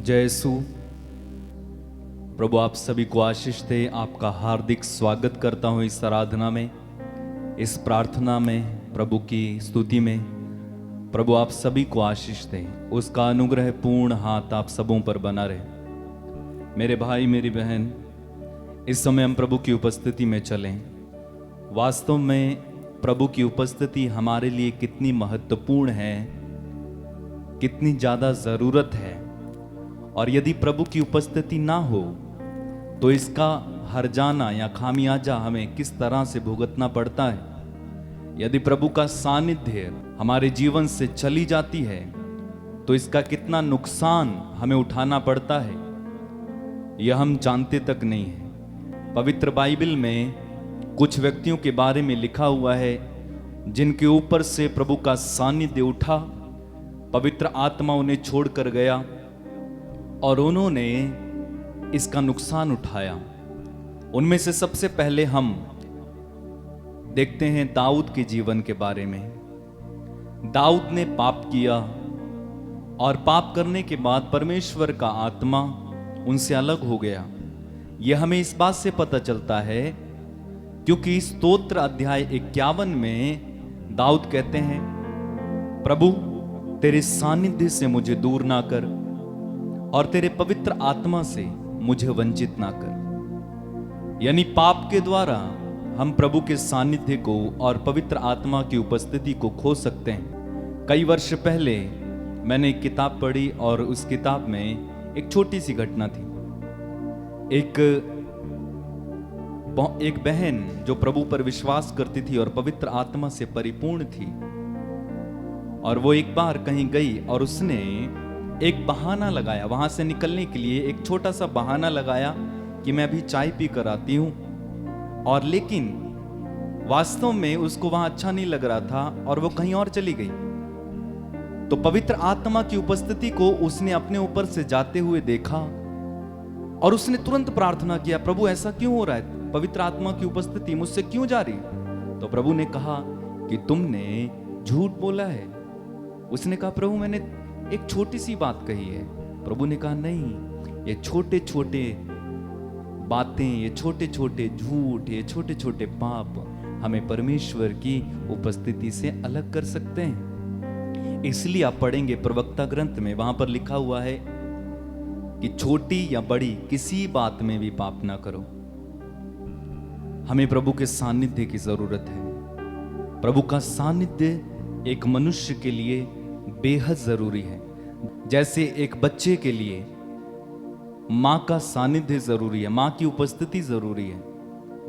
जय यीशु। प्रभु आप सभी को आशीष दे। आपका हार्दिक स्वागत करता हूं इस आराधना में, इस प्रार्थना में, प्रभु की स्तुति में। प्रभु आप सभी को आशीष दे, उसका अनुग्रह पूर्ण हाथ आप सबों पर बना रहे। मेरे भाई मेरी बहन, इस समय हम प्रभु की उपस्थिति में चलें। वास्तव में प्रभु की उपस्थिति हमारे लिए कितनी महत्वपूर्ण है, कितनी ज़्यादा ज़रूरत है। और यदि प्रभु की उपस्थिति ना हो तो इसका हर्जाना या खामियाजा हमें किस तरह से भुगतना पड़ता है। यदि प्रभु का सानिध्य हमारे जीवन से चली जाती है तो इसका कितना नुकसान हमें उठाना पड़ता है, यह हम जानते तक नहीं है। पवित्र बाइबल में कुछ व्यक्तियों के बारे में लिखा हुआ है जिनके ऊपर से प्रभु का सानिध्य उठा, पवित्र आत्मा उन्हें छोड़कर गया और उन्होंने इसका नुकसान उठाया। उनमें से सबसे पहले हम देखते हैं दाऊद के जीवन के बारे में। दाऊद ने पाप किया और पाप करने के बाद परमेश्वर का आत्मा उनसे अलग हो गया। यह हमें इस बात से पता चलता है क्योंकि स्तोत्र अध्याय 51 में दाऊद कहते हैं, प्रभु तेरे सानिध्य से मुझे दूर ना कर और तेरे पवित्र आत्मा से मुझे वंचित ना कर। यानी पाप के द्वारा हम प्रभु के सानिध्य को और पवित्र आत्मा की उपस्थिति को खो सकते हैं। कई वर्ष पहले मैंने एक किताब पढ़ी और उस किताब में एक छोटी सी घटना थी। एक बहन जो प्रभु पर विश्वास करती थी और पवित्र आत्मा से परिपूर्ण थी, और वो एक बार कहीं गई और उसने एक बहाना लगाया वहां से निकलने के लिए। एक छोटा सा बहाना लगाया कि मैं अभी चाय पी कर आती हूं, और लेकिन वास्तव में उसको वहां अच्छा नहीं लग रहा था और वो कहीं और चली गई। तो पवित्र आत्मा की उपस्थिति को उसने अपने ऊपर से जाते हुए देखा और उसने तुरंत प्रार्थना किया, प्रभु ऐसा क्यों हो रहा है, पवित्र आत्मा की उपस्थिति मुझसे क्यों जा रही। तो प्रभु ने कहा कि तुमने झूठ बोला है। उसने कहा, प्रभु मैंने एक छोटी सी बात कही है। प्रभु ने कहा, नहीं, ये छोटे छोटे बातें, ये छोटे छोटे झूठ, ये छोटे छोटे पाप हमें परमेश्वर की उपस्थिति से अलग कर सकते हैं। इसलिए आप पढ़ेंगे प्रवक्ता ग्रंथ में, वहां पर लिखा हुआ है कि छोटी या बड़ी किसी बात में भी पाप ना करो। हमें प्रभु के सानिध्य की जरूरत है। प्रभु का सानिध्य एक मनुष्य के लिए बेहद जरूरी है। जैसे एक बच्चे के लिए माँ का सानिध्य जरूरी है, माँ की उपस्थिति जरूरी है,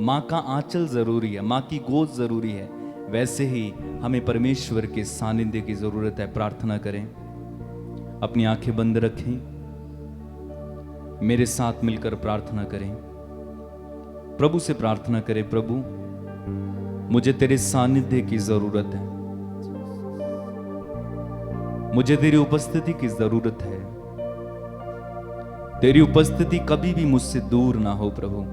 माँ का आंचल जरूरी है, माँ की गोद जरूरी है, वैसे ही हमें परमेश्वर के सानिध्य की जरूरत है। प्रार्थना करें, अपनी आंखें बंद रखें, मेरे साथ मिलकर प्रार्थना करें। प्रभु से प्रार्थना करें, प्रभु मुझे तेरे सानिध्य की जरूरत है, मुझे तेरी उपस्थिति की जरूरत है। तेरी उपस्थिति कभी भी मुझसे दूर ना हो। प्रभु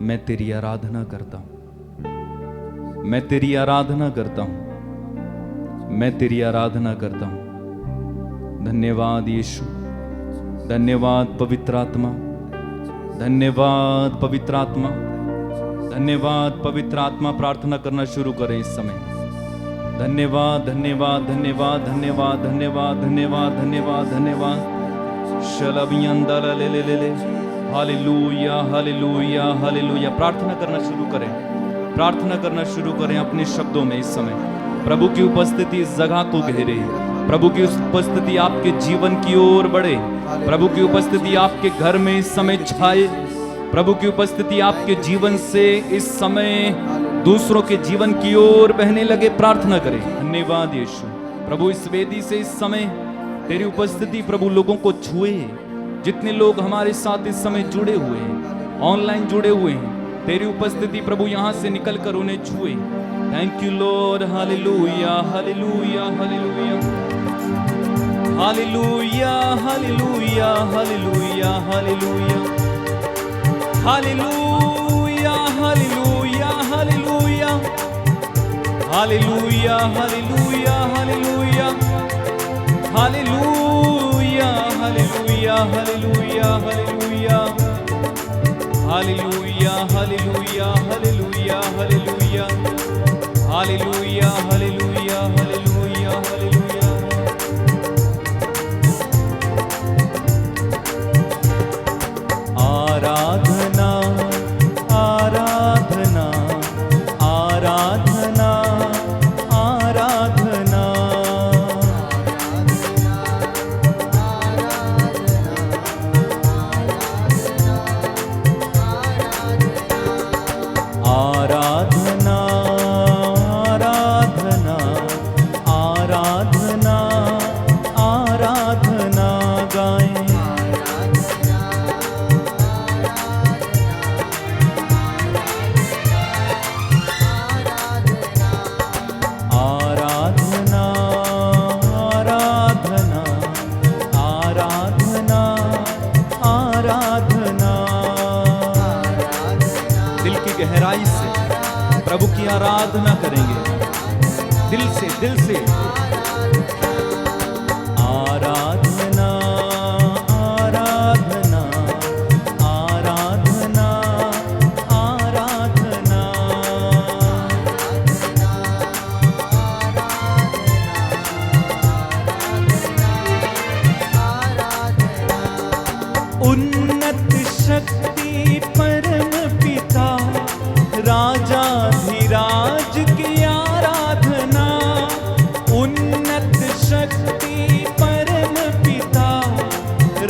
मैं तेरी आराधना करता हूं, मैं तेरी आराधना करता हूं, मैं तेरी आराधना करता हूं। धन्यवाद यीशु, धन्यवाद पवित्र आत्मा, धन्यवाद पवित्र आत्मा, धन्यवाद पवित्र आत्मा। प्रार्थना करना शुरू करें इस समय। धन्यवाद धन्यवाद धन्यवाद धन्यवाद धन्यवाद धन्यवाद धन्यवाद धन्यवाद। शलबियंदल ले ले ले ले। Hallelujah hallelujah hallelujah. प्रार्थना करना शुरू करें, प्रार्थना करना शुरू करें अपने शब्दों में। इस समय प्रभु की उपस्थिति इस जगह को घेरे, प्रभु की उपस्थिति आपके जीवन की ओर बढ़े, प्रभु की उपस्थिति आपके घर में इस समय छाए, प्रभु की उपस्थिति आपके जीवन से इस समय दूसरों के जीवन की ओर बहने लगे। प्रार्थना करें। धन्यवाद यीशु। प्रभु इस वेदी से इस समय तेरी उपस्थिति प्रभु लोगों को छुए। जितने लोग हमारे साथ इस समय जुड़े हुए हैं, ऑनलाइन जुड़े हुए हैं, तेरी उपस्थिति प्रभु यहां से निकलकर उन्हें छुए। Thank you Lord. Hallelujah hallelujah hallelujah hallelujah hallelujah hallelujah hallelujah hallelujah hallelujah hallelujah hallelujah hallelujah hallelujah hallelujah hallelujah hallelujah hallelujah hallelujah hallelujah hallelujah hallelujah hallelujah hallelujah hallelujah hallelujah. आराधना आराधना आराधना आराधना आराधना आराधना आराधना आराधना गाएं। आराधना आराधना आराधना आराधना। दिल की गहराई से प्रभु की आराधना करेंगे, दिल से आराधना आराधना आराधना आराधना। उन्नत शक्ति परम पिता राजाधिराज की आराधना। उन्नत शक्ति परम पिता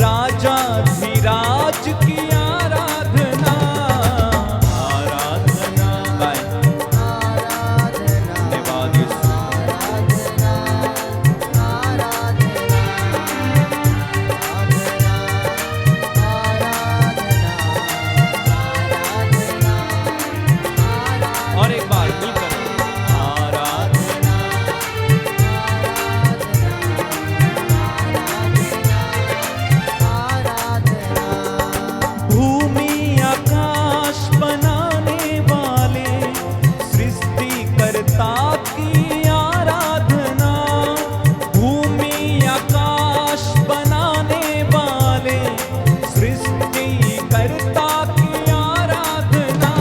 राजाधिराज की आराधना। आराधना गाएं। धन्यवाद यीशु। और एक बार मिलकर आराधना भूमि आकाश बनाने वाले सृष्टिकर्ता की आराधना। भूमि आकाश बनाने वाले सृष्टिकर्ता की आराधना।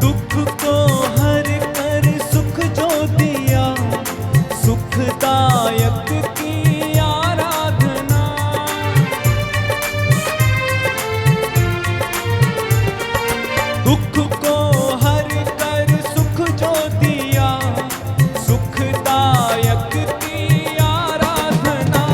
दुख को हर कर सुख जो दिया, सुखदायक की आराधना। दुख को हर कर सुख जो दिया, सुखदायक की आराधना।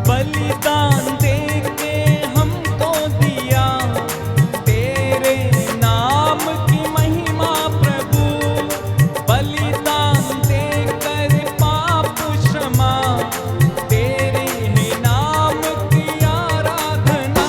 बलिदान दे के हमको दिया, तेरे नाम की महिमा प्रभु। बलिदान दे कर पाप क्षमा, तेरे ही नाम की आराधना।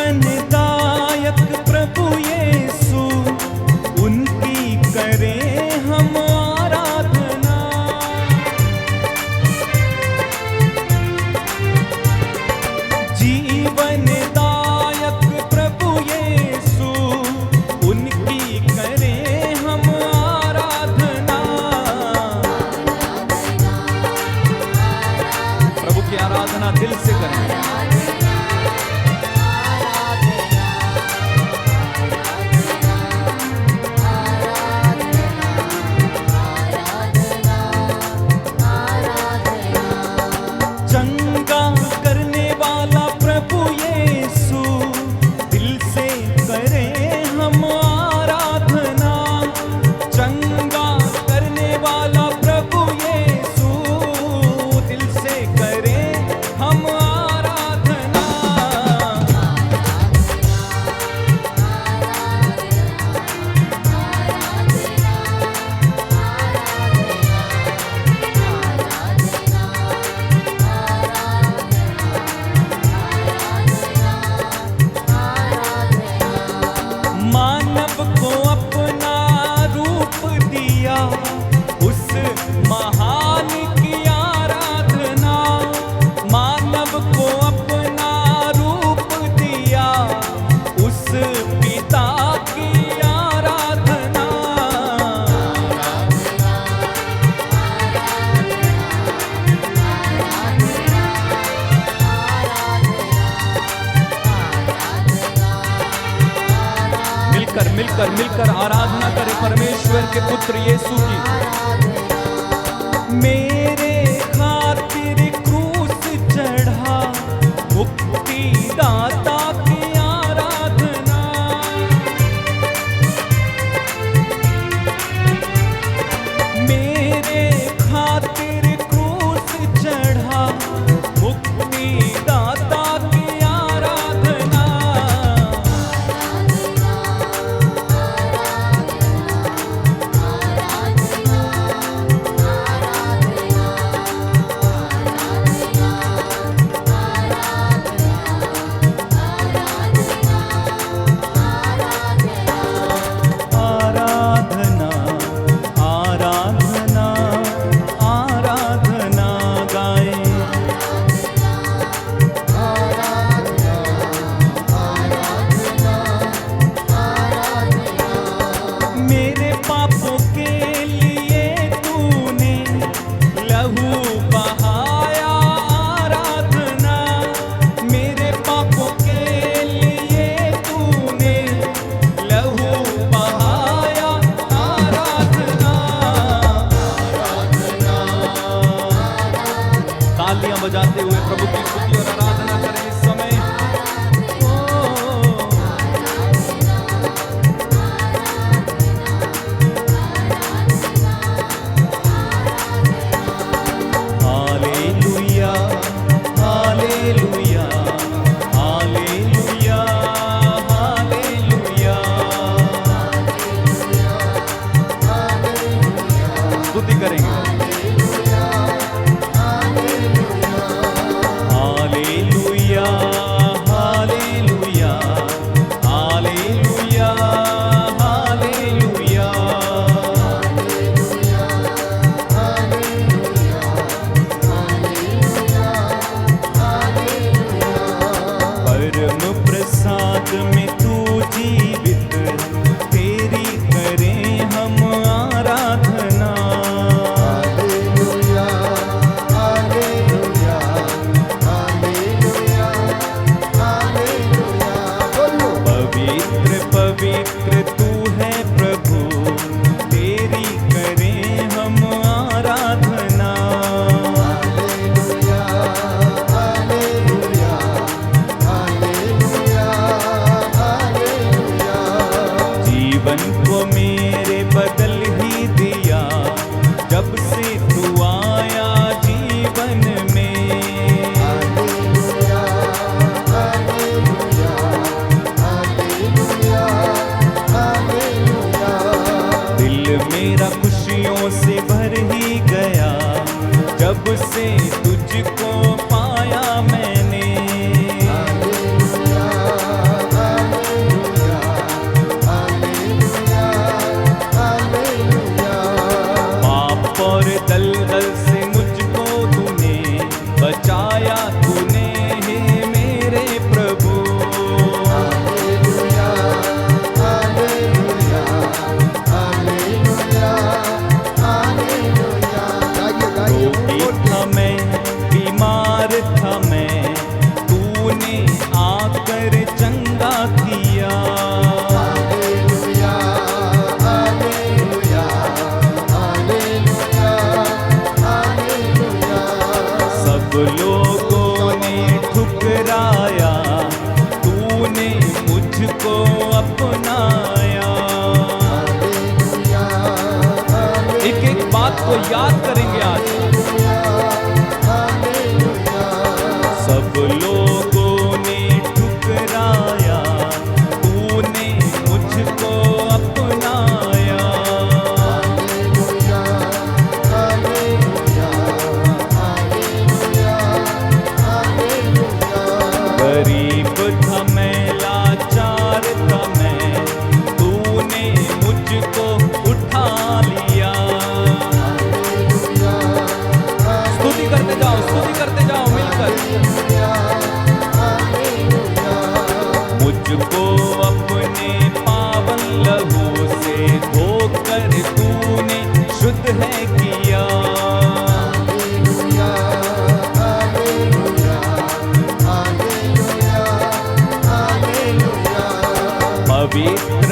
जीवनदायक प्रभु यीशु, उनकी करें हम आराधना। जीवनदायक प्रभु यीशु, उनकी करें हम आराधना। प्रभु की आराधना दिल से करें। चंगा करने वाला प्रभु यीशु, दिल से मिलकर आराधना करें परमेश्वर के पुत्र यीशु की। मेरे खातिर क्रूस चढ़ा मुक्ति दाता की आराधना, मेरे खातिर क्रूस चढ़ा मुक्ति दाता की आराधना। आराधना आराधना आराधना गाए, मेरे पापों के लिए तूने लहू बहाया आराधना, मेरे पापों के लिए तूने लहू बहाया आराधना। तालियां बजाते हुए प्रभु की स्तुति और आराधना करें इस समय। हालेलुया हालेलुया हालेलुया हालेलुया, स्तुति करेंगे। हालेलुया हालेलुया हालेलुया हालेलुया, परम प्रसाद में तू जीवित, तेरी करें हम आराधना। पवित्र पवित्र तू है प्रभु, तेरी करें हम आराधना। जीवन को मेरे बदल ही दिया, जब से तू आया जीवन में। दिल मेरा खुशियों से भर ही गया, जब से तुझको पाया मैंने। पाप और दलदल से मुझको तूने बचाया, तूने हे मेरे प्रभु। रोगी था मैं, बीमार था मैं, तूने आकर चंगा किया। सब लोगों ने ठुकराया, तूने मुझको अपनाया। एक एक बात को याद करेंगे आज। सब लोगों ने ठुकराया, तूने मुझको अपनाया। गरीब था मैं, लाचार था मैं, तूने मुझको उठा लिया। स्तुति करते जाओ मिलकर। मुझको अपने पावन लहू से धोकर तूने शुद्ध है किया। पवित्र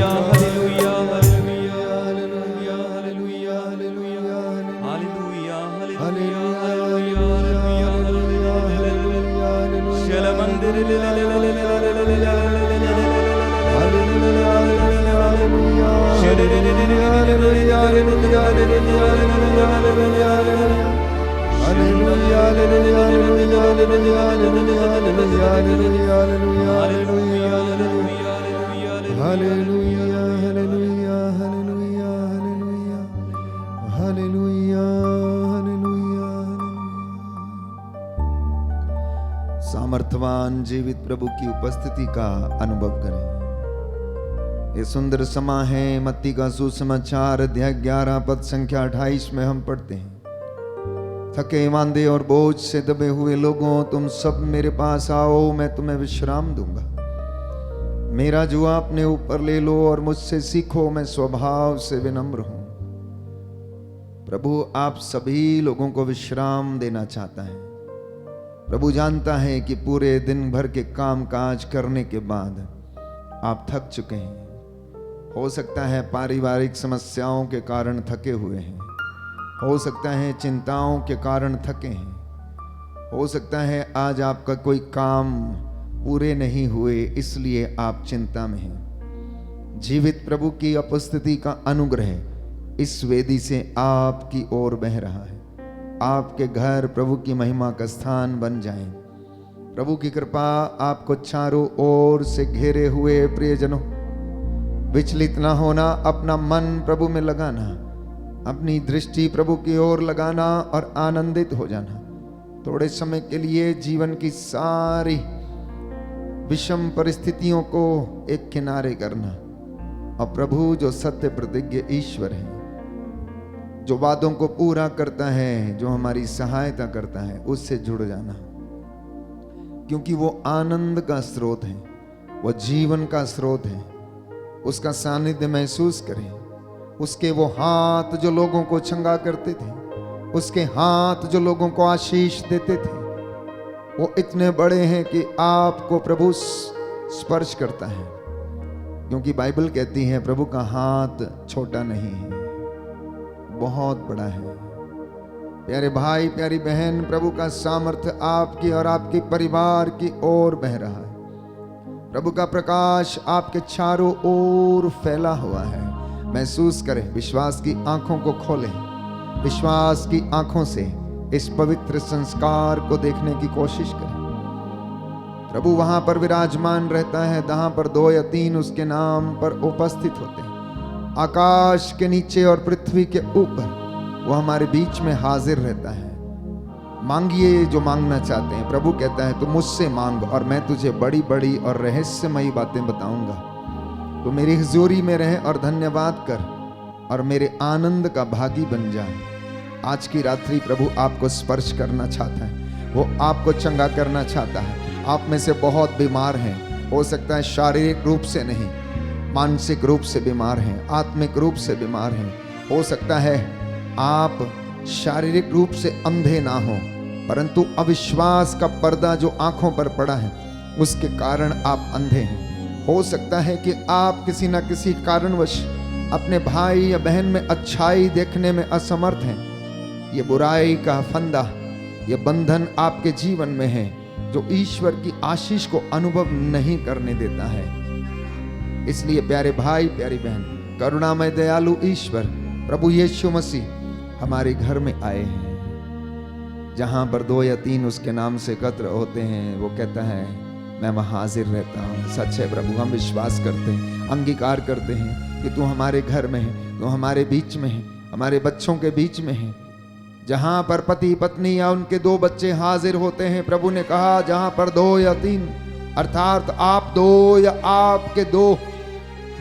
hallelujah hallelujah hallelujah hallelujah hallelujah hallelujah hallelujah hallelujah hallelujah शल मंदिर सामर्थवान जीवित प्रभु की उपस्थिति का अनुभव करें। ये सुंदर समा है मत्ती का सुसमाचार अध्याय 11 पद संख्या 28 में हम पढ़ते हैं, थके मांदे और बोझ से दबे हुए लोगों, तुम सब मेरे पास आओ, मैं तुम्हें विश्राम दूंगा। मेरा जुआ अपने ऊपर ले लो और मुझसे सीखो, मैं स्वभाव से विनम्र हूं। प्रभु आप सभी लोगों को विश्राम देना चाहता है। प्रभु जानता है कि पूरे दिन भर के काम काज करने के बाद आप थक चुके हैं। हो सकता है पारिवारिक समस्याओं के कारण थके हुए हैं, हो सकता है चिंताओं के कारण थके हैं, हो सकता है आज आपका कोई काम पूरे नहीं हुए इसलिए आप चिंता में हैं। जीवित प्रभु की उपस्थिति का अनुग्रह इस वेदी से आपकी ओर बह रहा है। आपके घर प्रभु की महिमा का स्थान बन जाए। प्रभु की कृपा आपको चारों ओर से घेरे हुए प्रियजनों, विचलित ना होना, अपना मन प्रभु में लगाना, अपनी दृष्टि प्रभु की ओर लगाना और आनंदित हो जाना। थोड़े समय के लिए जीवन की सारी विषम परिस्थितियों को एक किनारे करना और प्रभु जो सत्य प्रतिज्ञ ईश्वर है, जो वादों को पूरा करता है, जो हमारी सहायता करता है, उससे जुड़ जाना, क्योंकि वो आनंद का स्रोत है, वो जीवन का स्रोत है। उसका सानिध्य महसूस करें। उसके वो हाथ जो लोगों को चंगा करते थे, उसके हाथ जो लोगों को आशीष देते थे, वो इतने बड़े हैं कि आपको प्रभु स्पर्श करता है, क्योंकि बाइबल कहती है प्रभु का हाथ छोटा नहीं है, बहुत बड़ा है। प्यारे भाई प्यारी बहन, प्रभु का सामर्थ्य आपकी और आपके परिवार की ओर बह रहा है। प्रभु का प्रकाश आपके चारों ओर फैला हुआ है। महसूस करें, विश्वास की आंखों को खोलें, विश्वास की आंखों से इस पवित्र संस्कार को देखने की कोशिश करें। प्रभु वहां पर विराजमान रहता है जहां पर 2 या 3 उसके नाम पर उपस्थित होते हैं। आकाश के नीचे और पृथ्वी के ऊपर वो हमारे बीच में हाजिर रहता है। मांगिए जो मांगना चाहते हैं। प्रभु कहता है तू मुझसे मांग और मैं तुझे बड़ी बड़ी और रहस्यमयी बातें बताऊंगा। तो मेरी हुजूरी में रहे और धन्यवाद कर और मेरे आनंद का भागी बन जा। आज की रात्रि प्रभु आपको स्पर्श करना चाहता है, वो आपको चंगा करना चाहता है। आप में से बहुत बीमार हैं, हो सकता है शारीरिक रूप से नहीं, मानसिक रूप से बीमार हैं, आत्मिक रूप से बीमार हैं। हो सकता है आप शारीरिक रूप से अंधे ना हो, परंतु अविश्वास का पर्दा जो आंखों पर पड़ा है उसके कारण आप अंधे हैं। हो सकता है कि आप किसी न किसी कारणवश अपने भाई या बहन में अच्छाई देखने में असमर्थ हैं। ये बुराई का फंदा, ये बंधन आपके जीवन में है जो ईश्वर की आशीष को अनुभव नहीं करने देता है। इसलिए प्यारे भाई प्यारी बहन, करुणामय दयालु ईश्वर प्रभु यीशु मसीह हमारे घर में आए हैं। जहां पर 2 या 3 उसके नाम से एकत्र होते हैं, वो कहता है मैं वहां हाजिर रहता हूँ। सच है प्रभु, हम विश्वास करते हैं, अंगीकार करते हैं कि तू हमारे घर में है, तू हमारे बीच में है, हमारे बच्चों के बीच में है। जहां पर पति पत्नी या उनके 2 बच्चे हाजिर होते हैं, प्रभु ने कहा जहां पर 2 या 3 अर्थात आप 2 या आपके 2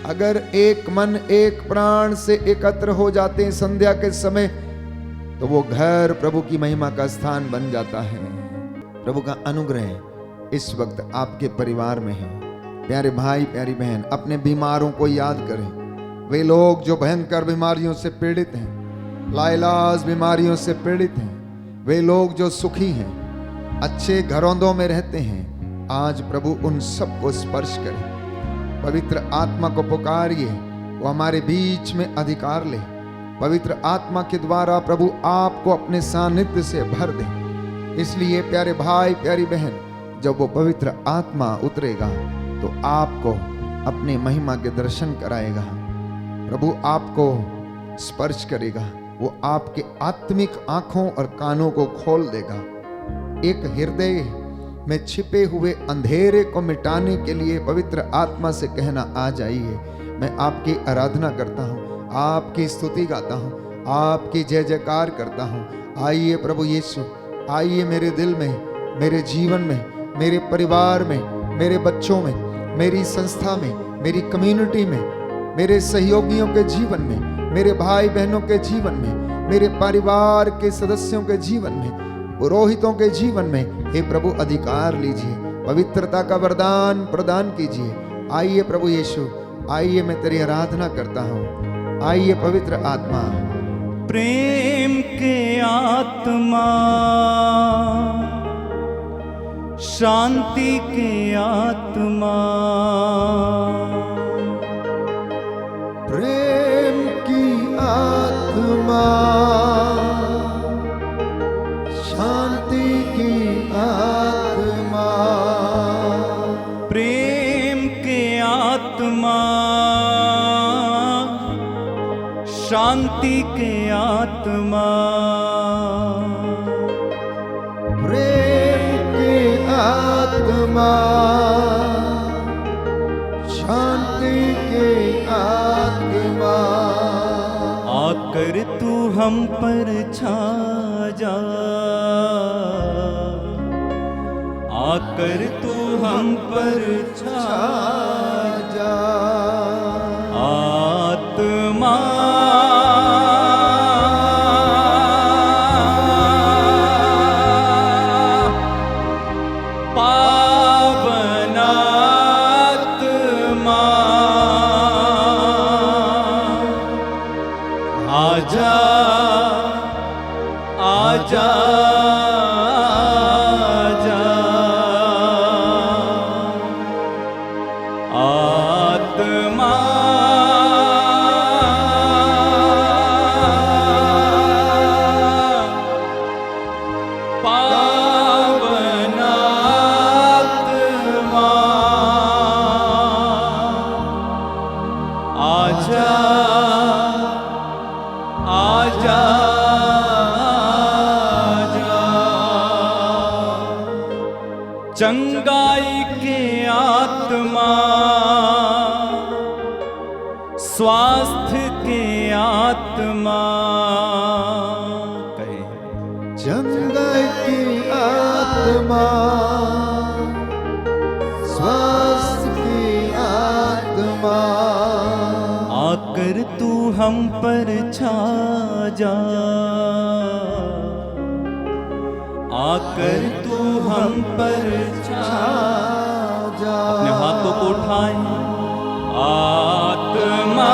अगर एक मन एक प्राण से एकत्र हो जाते हैं संध्या के समय, तो वो घर प्रभु की महिमा का स्थान बन जाता है। प्रभु का अनुग्रह इस वक्त आपके परिवार में है। प्यारे भाई प्यारी बहन, अपने बीमारों को याद करें। वे लोग जो भयंकर बीमारियों से पीड़ित हैं, लाइलाज बीमारियों से पीड़ित हैं, वे लोग जो सुखी हैं, अच्छे घरौंदों में रहते हैं, आज प्रभु उन सबको स्पर्श करें। पवित्र आत्मा को पुकारिए, वो हमारे बीच में अधिकार ले। पवित्र आत्मा के द्वारा प्रभु आपको अपने सानिध्य से भर दे। इसलिए प्यारे भाई प्यारी बहन, जब वो पवित्र आत्मा उतरेगा तो आपको अपने महिमा के दर्शन कराएगा। प्रभु आपको स्पर्श करेगा, वो आपके आत्मिक आंखों और कानों को खोल देगा। एक हृदय में छिपे हुए अंधेरे को मिटाने के लिए पवित्र आत्मा से कहना, आ जाइए। मैं आपकी आराधना करता हूँ, आपकी स्तुति गाता हूँ, आपकी जय जयकार करता हूँ। आइए प्रभु यीशु, आइए मेरे दिल में, मेरे जीवन में, मेरे परिवार में, मेरे बच्चों में, मेरी संस्था में, मेरी कम्युनिटी में, मेरे सहयोगियों के जीवन में, मेरे भाई बहनों के जीवन में, मेरे परिवार के सदस्यों के जीवन में, पुरोहितों के जीवन में हे प्रभु अधिकार लीजिए, पवित्रता का वरदान प्रदान कीजिए। आइए प्रभु यीशु, आइए मैं तेरी आराधना करता हूँ। आइए पवित्र आत्मा, प्रेम के आत्मा, शांति के आत्मा, प्रेम की आत्मा, शांति की आत्मा, प्रेम के आत्मा, शांति के आत्मा, प्रेम की आत्मा, शांति की आत्मा, आकर तू हम पर छा जा, आकर तू हम पर छा जा। आत्मा, पावन आत्मा, आजा आजा आत्मा, पावन आत्मा, आजा आजा चंगाई के आत्मा, स्वास्थ्य के आत्मा, कहे चंगाई की आत्मा, स्वास्थ्य की आत्मा, आकर तू हम पर छा जा, आकर तू हम पर छा जा। अपने हाथों को उठाएं। आत्मा,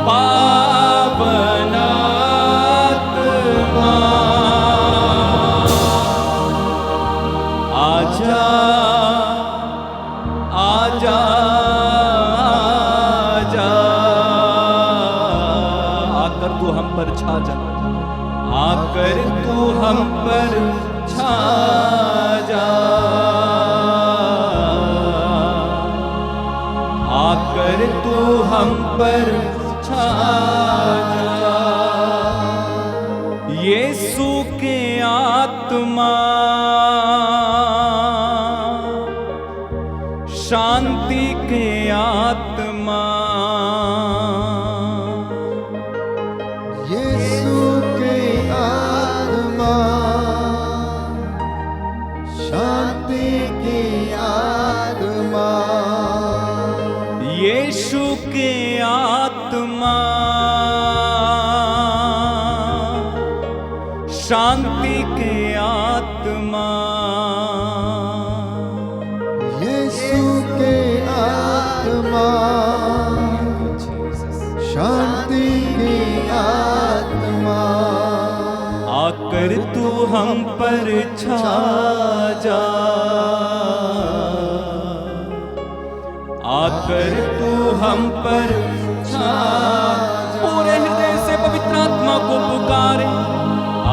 पावन आत्मा, आजा आजा आकर तू हम पर छा जा, आकर तू हम पर छा जा, आकर तू हम पर छा जा। यीशु के आत्मा, शांति के आत्मा, यीशु के आत्मा, शांति की आत्मा, यीशु के आत्मा, शांति के आत्मा, यीशु के आत्मा, शांति की आत्मा, आकर तू हम पर छा जा, आकर तू हम पर छा। पूरे हृदय से पवित्र आत्मा को पुकारे,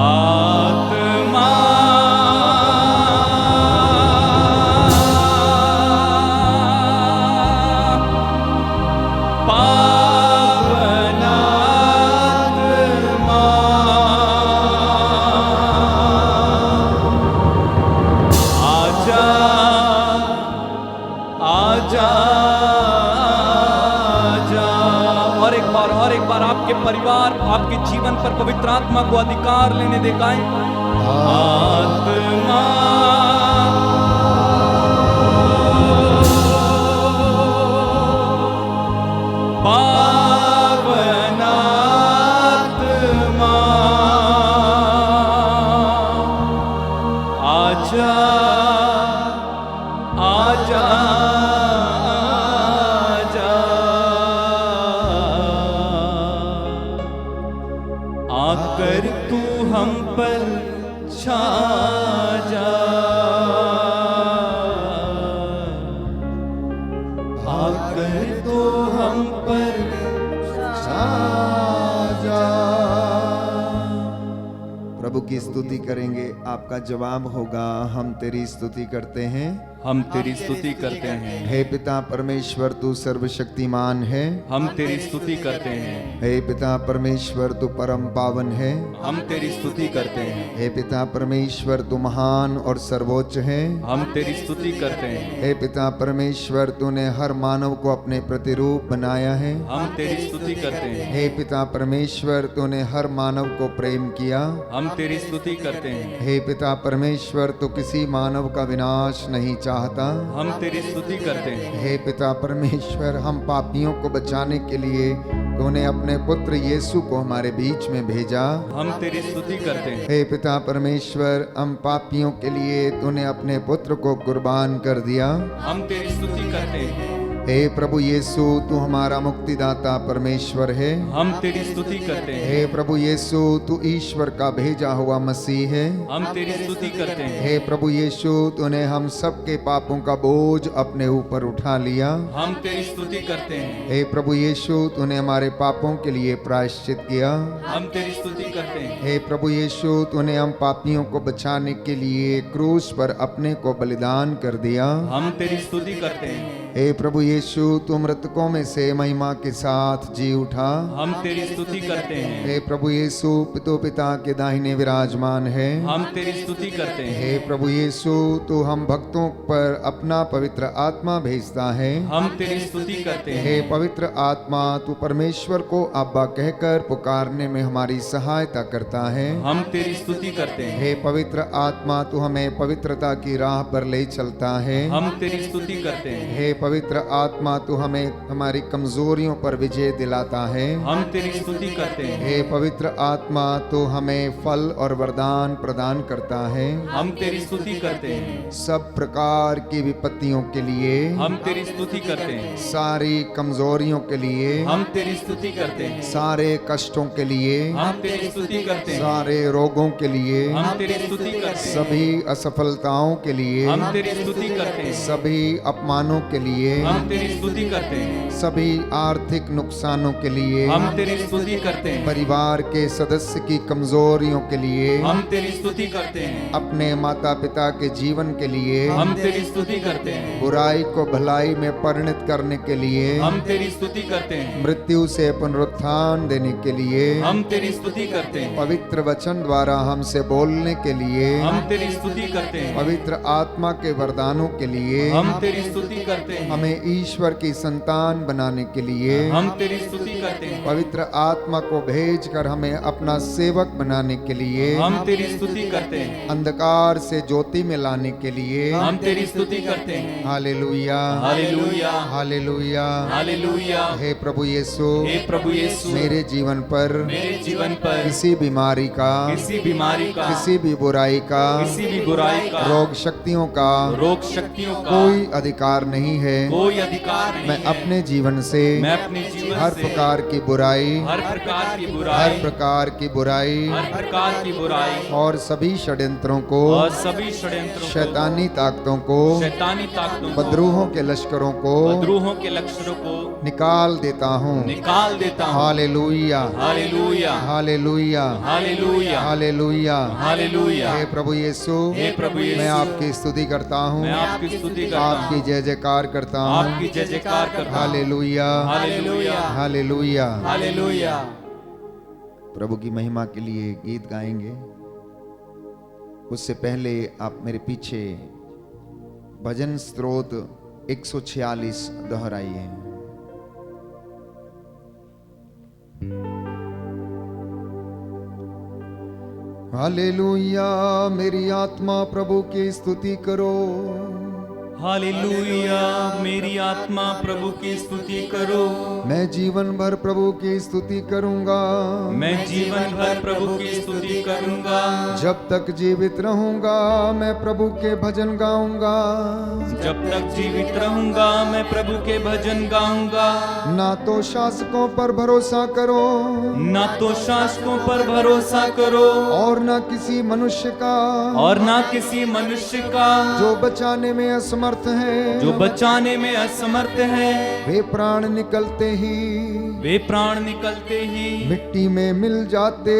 आत्मा आपके परिवार, आपके जीवन पर पवित्र आत्मा को अधिकार लेने दिखाएं। आत्मा पावन आत्मा आजा, आजा आकर तू हम पर छा जा, आकर तू हम पर छा जा। प्रभु की स्तुति करेंगे, आपका जवाब होगा हम तेरी स्तुति करते हैं, हम तेरी स्तुति करते हैं। हे पिता परमेश्वर तू सर्वशक्तिमान है, हम तेरी स्तुति करते हैं। हे पिता परमेश्वर तू परम पावन है, हम तेरी स्तुति करते हैं। हे पिता परमेश्वर तू महान और सर्वोच्च है, हम तेरी स्तुति करते हैं। हे पिता परमेश्वर तूने हर मानव को अपने प्रतिरूप बनाया है, हम तेरी स्तुति करते हैं। हे पिता परमेश्वर तूने हर मानव को प्रेम किया, हम तेरी स्तुति करते हैं। हे पिता परमेश्वर तू किसी मानव का विनाश नहीं चाहता, हम तेरी स्तुति करते हैं। हे पिता परमेश्वर हम पापियों को बचाने के लिए तूने अपने पुत्र यीशु को हमारे बीच में भेजा, हम तेरी स्तुति करते हैं। हे पिता परमेश्वर हम पापियों के लिए तूने अपने पुत्र को कुर्बान कर दिया, हम तेरी स्तुति करते हैं। हे प्रभु यीशु तू हमारा मुक्तिदाता परमेश्वर है, हम तेरी स्तुति करते हैं। हे प्रभु यीशु तू ईश्वर का भेजा हुआ मसीह है, हम तेरी स्तुति करते हैं। हे प्रभु यीशु तूने हम सबके पापों का बोझ अपने ऊपर उठा लिया, हम तेरी स्तुति करते हैं। हे प्रभु यीशु तूने हमारे पापों के लिए प्रायश्चित किया, हम तेरी स्तुति करते हैं। हे प्रभु यीशु तूने हम पापियों को बचाने के लिए क्रूस पर अपने को बलिदान कर दिया, हम तेरी स्तुति करते हैं। हे प्रभु यीशु तू मृतकों में से महिमा के साथ जी उठा, हम तेरी स्तुति करते हैं। हे प्रभु यीशु पितो पिता के दाहिने विराजमान है, हम तेरी स्तुति करते हैं। हे प्रभु यीशु तू हम भक्तों पर अपना पवित्र आत्मा भेजता है, हम तेरी स्तुति करते हैं। हे पवित्र आत्मा तू परमेश्वर को अब्बा कहकर पुकारने में हमारी सहायता करता है, हम तेरी स्तुति करते हैं। हे पवित्र आत्मा तू हमें पवित्रता की राह पर ले चलता है, हम तेरी स्तुति करते हैं। हे पवित्र आत्मा तू हमें हमारी कमजोरियों पर विजय दिलाता है, हम तेरी स्तुति करते हैं। हे पवित्र आत्मा तू हमें फल और वरदान प्रदान करता है, हम तेरी स्तुति करते हैं। सब प्रकार की विपत्तियों के लिए, हम तेरी स्तुति करते हैं। सारी कमजोरियों के लिए, हम तेरी स्तुति करते हैं। सारे कष्टों के लिए, हम तेरी स्तुति करते हैं। सारे रोगों के लिए, हम तेरी स्तुति करते हैं। सभी असफलताओं के लिए, हम तेरी स्तुति करते हैं। सभी अपमानों के लिए, हम तेरी स्तुति करते हैं। सभी आर्थिक नुकसानों के लिए, हम तेरी स्तुति करते हैं। परिवार के सदस्य की कमजोरियों के लिए, हम तेरी स्तुति करते हैं। अपने माता पिता के जीवन के लिए, हम तेरी स्तुति करते हैं। बुराई को भलाई में परिणत करने के लिए, हम तेरी स्तुति करते हैं। मृत्यु से पुनरुत्थान देने के लिए, हम तेरी स्तुति करते हैं। पवित्र वचन द्वारा हमसे बोलने के लिए, हम तेरी स्तुति करते हैं। पवित्र आत्मा के वरदानों के लिए, हम तेरी स्तुति करते हैं। हमें ईश्वर की संतान बनाने के लिए, हम तेरी स्तुति करते हैं। पवित्र आत्मा को भेजकर हमें अपना सेवक बनाने के लिए, हम तेरी स्तुति करते हैं। अंधकार से ज्योति में लाने के लिए, हम तेरी स्तुति करते हैं। Hallelujah hallelujah hallelujah. हालेलुया। हे प्रभु यीशु, हे प्रभु यीशु, मेरे जीवन पर मेरे जीवन पर किसी बीमारी का, किसी बीमारी का, किसी भी बुराई का, किसी भी बुराई का, रोग शक्तियों का रोग शक्तियों का कोई अधिकार नहीं है, कोई अधिकार नहीं मैं है। अपने जीवन से मैं अपने जीवन हर से प्रकार की बुराई, हर प्रकार की हर बुराई, प्रकार की बुराई हर प्रकार की बुराई और सभी षड्यंत्रों को, और सभी षड्यंत्रों को, शैतानी ताकतों को, शैतानी ताकतों को, बदरूहों के लश्करों को बदरूहों के लक्षणों को निकाल देता हूँ। निकाल देता हूँ। Hallelujah, hallelujah, hallelujah, hallelujah, hallelujah. Hallelujah. हे प्रभु यीशु, हे प्रभु यीशु, मैं आपकी स्तुति करता हूँ, मैं आपकी स्तुति करता हूँ, आपकी जय जयकार करता हूँ। आपकी जय जयकार करता हूँ। Hallelujah, hallelujah, hallelujah. हालेलुया। प्रभु की महिमा के लिए गीत गाएंगे। उससे पहले आप मेरे पीछे भजन स्तोत्र 146 दोहराइए। हालेलुया, मेरी आत्मा प्रभु की स्तुति करो। हालेलुया, मेरी आत्मा प्रभु की स्तुति करो। मैं जीवन भर प्रभु की स्तुति करूंगा। मैं जीवन भर प्रभु की स्तुति करूंगा। जब तक जीवित रहूंगा मैं प्रभु के भजन गाऊंगा। जब तक जीवित रहूंगा मैं प्रभु के भजन गाऊंगा। ना तो शासकों पर भरोसा करो, ना तो शासकों पर भरोसा करो, और ना किसी मनुष्य का, और ना किसी मनुष्य का, जो बचाने में असमर्थ है। जो बचाने में असमर्थ है। वे प्राण निकलते ही, वे प्राण निकलते ही मिट्टी में मिल जाते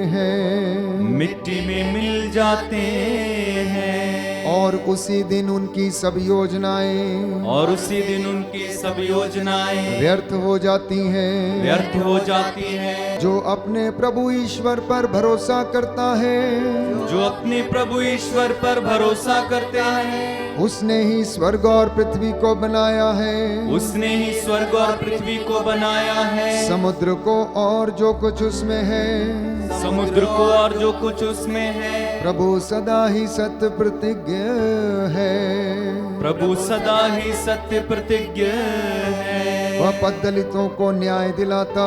हैं। मिट्टी में मिल जाते हैं। और उसी दिन उनकी सब योजनाएं, और उसी दिन उनकी सब योजनाएं व्यर्थ हो जाती हैं। व्यर्थ हो जाती हैं। जो अपने प्रभु ईश्वर पर भरोसा करता है, जो अपने प्रभु ईश्वर पर भरोसा करते हैं, उसने ही स्वर्ग और पृथ्वी को बनाया है। उसने ही स्वर्ग और पृथ्वी को बनाया है। समुद्र को और जो कुछ उसमें है, समुद्र को और जो कुछ उसमें है। प्रभु सदा ही सत्य प्रतिज्ञ है। प्रभु सदा ही सत्य प्रतिज्ञ है। वह पद दलितों को न्याय दिलाता,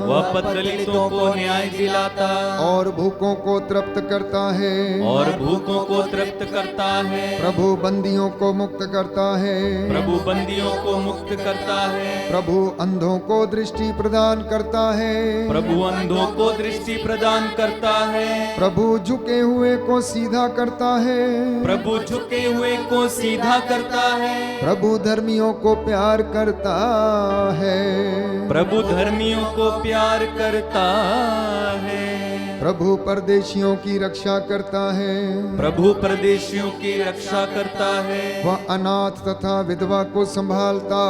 वह पद दलितों को न्याय दिलाता, और भूखों को तृप्त करता है। और भूखों को तृप्त करता है। प्रभु बंदियों को मुक्त करता है। प्रभु बंदियों को मुक्त करता है। प्रभु अंधों को दृष्टि प्रदान करता है। प्रभु अंधों को दृष्टि प्रदान करता है। प्रभु झुके हुए को सीधा करता है। प्रभु झुके हुए को सीधा करता है। प्रभु धर्मियों को प्यार करता है। प्रभु धर्मियों को प्यार करता है। प्रभु परदेशियों की रक्षा करता है। प्रभु परदेशियों की रक्षा करता है। वह अनाथ तथा विधवा को संभालता,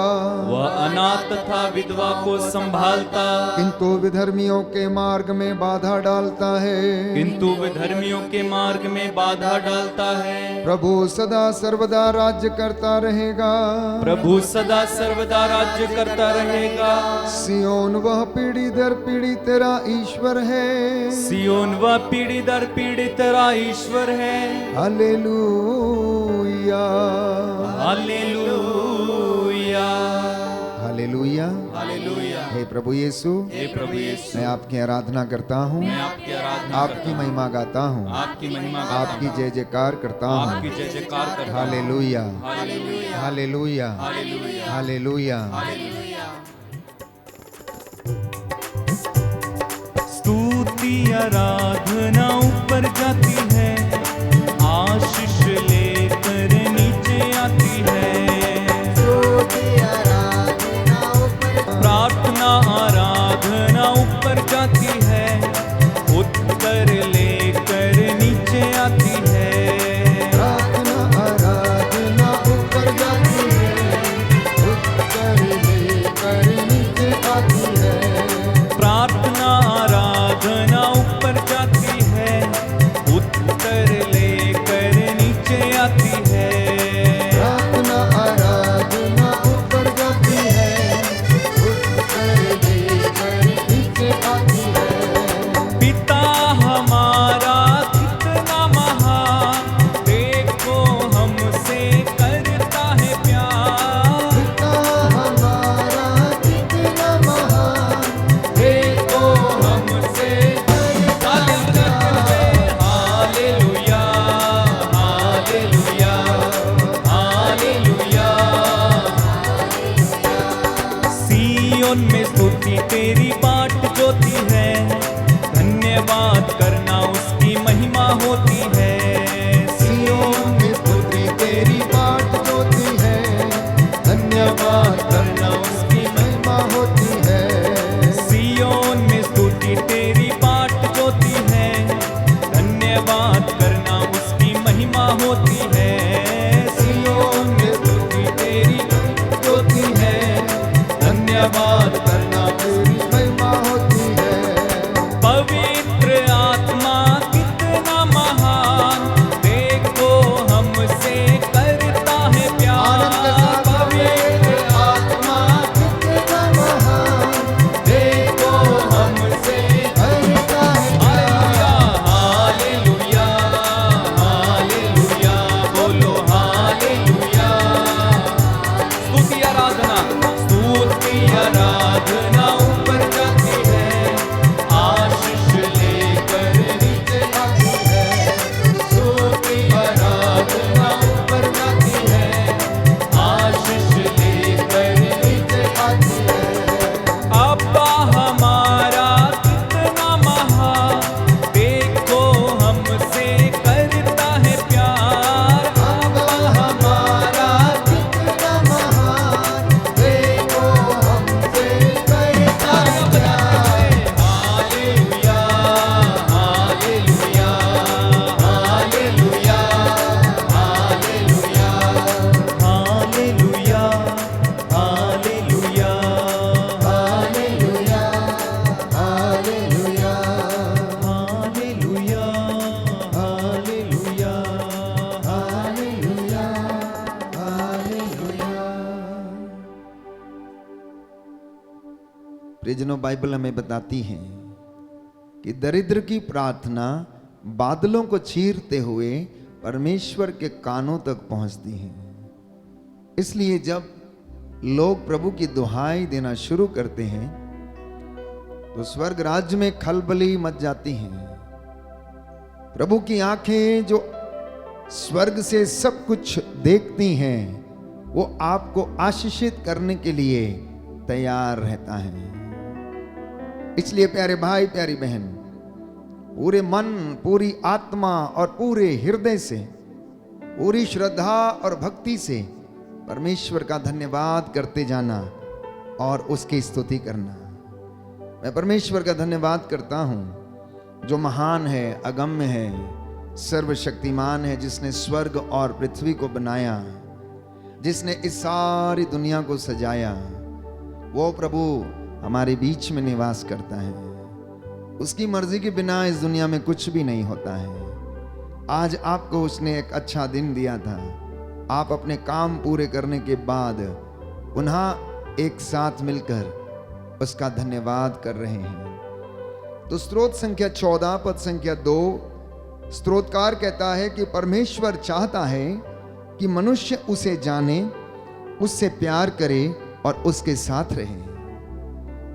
वह अनाथ तथा विधवा को संभालता, किंतु विधर्मियों के मार्ग में बाधा डालता है। किंतु विधर्मियों के मार्ग में बाधा डालता है। प्रभु सदा सर्वदा राज्य करता रहेगा। प्रभु सदा सर्वदा राज्य करता रहेगा। सियोन वह पीढ़ी दर पीढ़ी तेरा ईश्वर है। सियोन वह पीढ़ी दर पीढ़ी तेरा ईश्वर है। Hallelujah, hallelujah, hallelujah, hallelujah. हे प्रभु यीशु, हे प्रभु यीशु, मैं आपकी आराधना करता हूँ, मैं आपकी आराधना आपकी महिमा गाता हूँ, आपकी महिमा गाता आपकी हूँ, जय जयकार करता आपकी हूँ। जय जयकार करता हूँ। Hallelujah, hallelujah, hallelujah, hallelujah, hallelujah. Hallelujah. स्तुति आराधना ऊपर जाती है, आशीष लेकर नीचे आती है। प्रार्थना आराधना ऊपर जाती है, उत्तर लेकर नीचे आती है। प्रार्थना आराधना ऊपर जाती है, उत्तर लेकर नीचे आती है। प्रार्थना आराधना ऊपर जाती है, उत्तर तेरी बाट ज्योति है, धन्यवाद करना उसकी महिमा होती है। सियोन में स्तुति तेरी बाट ज्योति है, धन्यवाद करना उसकी महिमा होती है। सियोन में स्तुति तेरी बाट ज्योति है, धन्यवाद करना उसकी महिमा होती है। सियोन में स्तुति तेरी ज्योति है, धन्यवाद करना तेरी महिमा होती है। पवित्र आत्मा कितना महान, देखो हमसे करता है आनंद के प्यार। साथ पवित्र आत्मा कितना महान, देखो हमसे करता है प्यार। हालेलुया, हालेलुया, बोलो हालेलुया। स्तुति आराधना ऊपर जाती है, आशीष लेकर नीचे आती है। स्तुति आराधना ऊपर जाती है, आशीष लेकर नीचे आती है। अब्बा हमारा कितना महान, देखो हमसे करता है प्यार। अब्बा हमारा कितना महान, देखो हमसे करता है प्यार। Hallelujah, hallelujah, hallelujah, hallelujah, hallelujah, hallelujah, hallelujah, hallelujah, hallelujah, hallelujah. Hallelujah, hallelujah. प्रियजनों, बाइबल हमें बताती है कि दरिद्र की प्रार्थना बादलों को चीरते हुए परमेश्वर के कानों तक पहुंचती है। इसलिए जब लोग प्रभु की दुहाई देना शुरू करते हैं तो स्वर्ग राज्य में खलबली मच जाती है। प्रभु की आंखें जो स्वर्ग से सब कुछ देखती हैं, वो आपको आशीषित करने के लिए तैयार रहता है। इसलिए प्यारे भाई, प्यारी बहन, पूरे मन, पूरी आत्मा और पूरे हृदय से, पूरी श्रद्धा और भक्ति से परमेश्वर का धन्यवाद करते जाना और उसकी स्तुति करना। मैं परमेश्वर का धन्यवाद करता हूं जो महान है, अगम्य है, सर्वशक्तिमान है, जिसने स्वर्ग और पृथ्वी को बनाया, जिसने इस सारी दुनिया को सजाया। वो प्रभु हमारे बीच में निवास करता है। उसकी मर्जी के बिना इस दुनिया में कुछ भी नहीं होता है। आज आपको उसने एक अच्छा दिन दिया था। आप अपने काम पूरे करने के बाद पुनः एक साथ मिलकर उसका धन्यवाद कर रहे हैं। तो स्तोत्र संख्या 14 पद संख्या 2, स्तोत्रकार कहता है कि परमेश्वर चाहता है कि मनुष्य उसे जाने, उससे प्यार करे और उसके साथ रहे।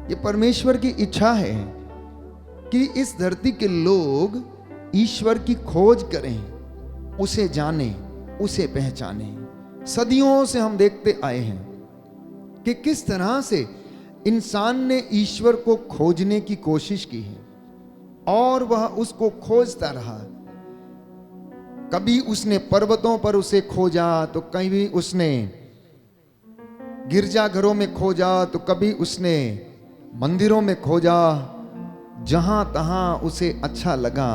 ये परमेश्वर की इच्छा है कि इस धरती के लोग ईश्वर की खोज करें, उसे जाने, उसे पहचाने। सदियों से हम देखते आए हैं कि किस तरह से इंसान ने ईश्वर को खोजने की कोशिश की है और वह उसको खोजता रहा। कभी उसने पर्वतों पर उसे खोजा, तो कभी उसने गिरजाघरों में खोजा, तो कभी उसने मंदिरों में खोजा। जहां तहां उसे अच्छा लगा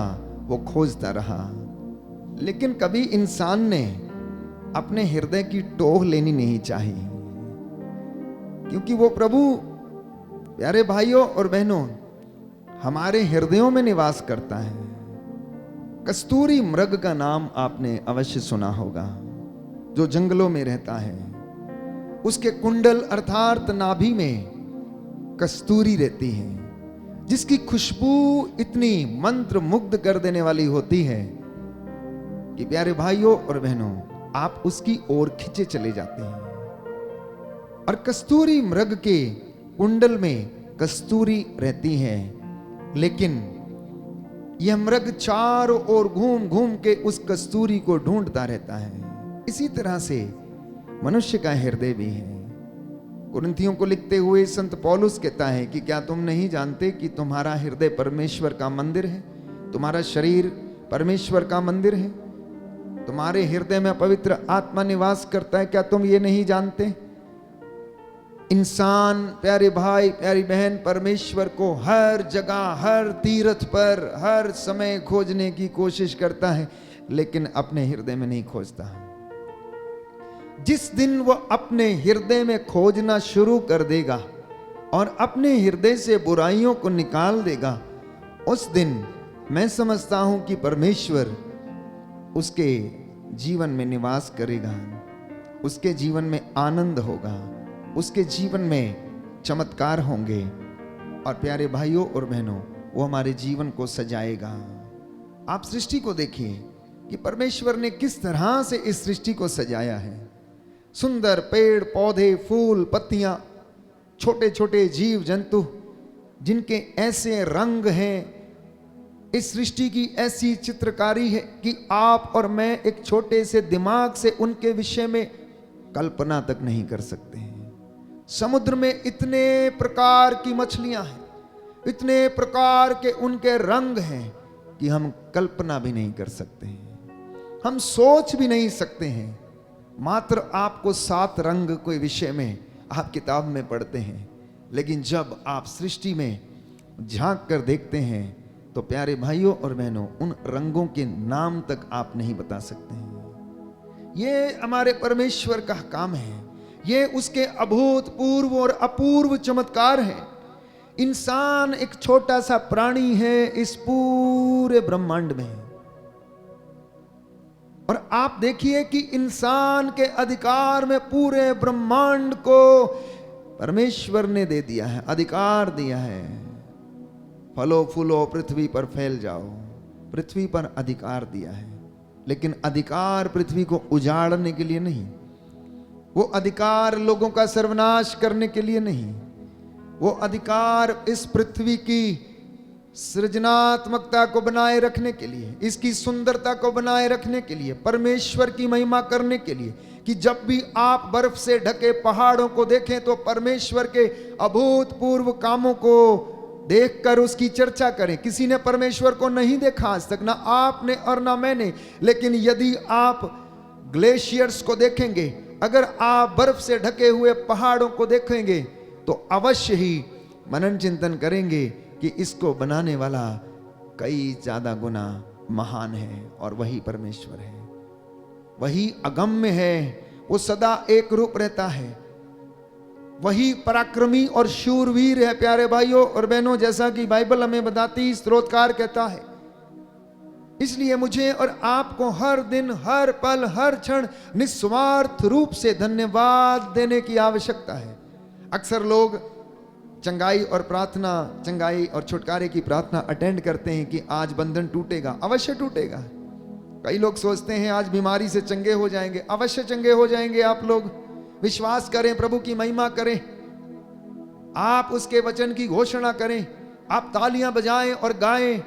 वो खोजता रहा। लेकिन कभी इंसान ने अपने हृदय की टोह लेनी नहीं चाहिए, क्योंकि वो प्रभु, प्यारे भाइयों और बहनों, हमारे हृदयों में निवास करता है। कस्तूरी मृग का नाम आपने अवश्य सुना होगा, जो जंगलों में रहता है। उसके कुंडल अर्थात नाभि में कस्तूरी रहती है, जिसकी खुशबू इतनी मंत्र मुग्ध कर देने वाली होती है कि प्यारे भाइयों और बहनों, आप उसकी ओर खिंचे चले जाते हैं। और कस्तूरी मृग के कुंडल में कस्तूरी रहती है, लेकिन यह मृग चारों ओर घूम घूम के उस कस्तूरी को ढूंढता रहता है। इसी तरह से मनुष्य का हृदय भी है। कुरिन्थियों को लिखते हुए संत पौलुस कहता है कि क्या तुम नहीं जानते कि तुम्हारा हृदय परमेश्वर का मंदिर है, तुम्हारा शरीर परमेश्वर का मंदिर है, तुम्हारे हृदय में पवित्र आत्मा निवास करता है, क्या तुम ये नहीं जानते? इंसान, प्यारे भाई प्यारी बहन, परमेश्वर को हर जगह, हर तीर्थ पर, हर समय खोजने की कोशिश करता है, लेकिन अपने हृदय में नहीं खोजता। जिस दिन वो अपने हृदय में खोजना शुरू कर देगा और अपने हृदय से बुराइयों को निकाल देगा, उस दिन मैं समझता हूं कि परमेश्वर उसके जीवन में निवास करेगा, उसके जीवन में आनंद होगा, उसके जीवन में चमत्कार होंगे। और प्यारे भाइयों और बहनों, वो हमारे जीवन को सजाएगा। आप सृष्टि को देखिए कि परमेश्वर ने किस तरह से इस सृष्टि को सजाया है। सुंदर पेड़ पौधे, फूल पत्तियां, छोटे छोटे जीव जंतु जिनके ऐसे रंग हैं, इस सृष्टि की ऐसी चित्रकारी है कि आप और मैं एक छोटे से दिमाग से उनके विषय में कल्पना तक नहीं कर सकते हैं। समुद्र में इतने प्रकार की मछलियां हैं, इतने प्रकार के उनके रंग हैं कि हम कल्पना भी नहीं कर सकते हैं, हम सोच भी नहीं सकते हैं। मात्र आपको 7 रंग कोई विषय में आप किताब में पढ़ते हैं, लेकिन जब आप सृष्टि में झांक कर देखते हैं तो प्यारे भाइयों और बहनों, उन रंगों के नाम तक आप नहीं बता सकते हैं। ये हमारे परमेश्वर का काम है, ये उसके अभूतपूर्व और अपूर्व चमत्कार है। इंसान एक छोटा सा प्राणी है इस पूरे ब्रह्मांड में, और आप देखिए कि इंसान के अधिकार में पूरे ब्रह्मांड को परमेश्वर ने दे दिया है, अधिकार दिया है। फलो फूलो पृथ्वी पर फैल जाओ, पृथ्वी पर अधिकार दिया है। लेकिन अधिकार पृथ्वी को उजाड़ने के लिए नहीं, वो अधिकार लोगों का सर्वनाश करने के लिए नहीं, वो अधिकार इस पृथ्वी की सृजनात्मकता को बनाए रखने के लिए, इसकी सुंदरता को बनाए रखने के लिए, परमेश्वर की महिमा करने के लिए, कि जब भी आप बर्फ से ढके पहाड़ों को देखें तो परमेश्वर के अभूतपूर्व कामों को देखकर उसकी चर्चा करें। किसी ने परमेश्वर को नहीं देखा आज तक, ना आपने और ना मैंने, लेकिन यदि आप ग्लेशियर्स को देखेंगे, अगर आप बर्फ से ढके हुए पहाड़ों को देखेंगे तो अवश्य ही मनन चिंतन करेंगे कि इसको बनाने वाला कई ज्यादा गुना महान है, और वही परमेश्वर है, वही अगम्य है, वो सदा एक रूप रहता है, वही पराक्रमी और शूरवीर है। प्यारे भाइयों और बहनों, जैसा कि बाइबल हमें बताती, स्तोत्रकार कहता है। इसलिए मुझे और आपको हर दिन, हर पल, हर क्षण निस्वार्थ रूप से धन्यवाद देने की आवश्यकता है। अक्सर लोग चंगाई और प्रार्थना, चंगाई और छुटकारे की प्रार्थना अटेंड करते हैं कि आज बंधन टूटेगा। अवश्य टूटेगा। कई लोग सोचते हैं आज बीमारी से चंगे हो जाएंगे। अवश्य चंगे हो जाएंगे। आप लोग विश्वास करें, प्रभु की महिमा करें, आप उसके वचन की घोषणा करें, आप तालियां बजाएं और गाएं,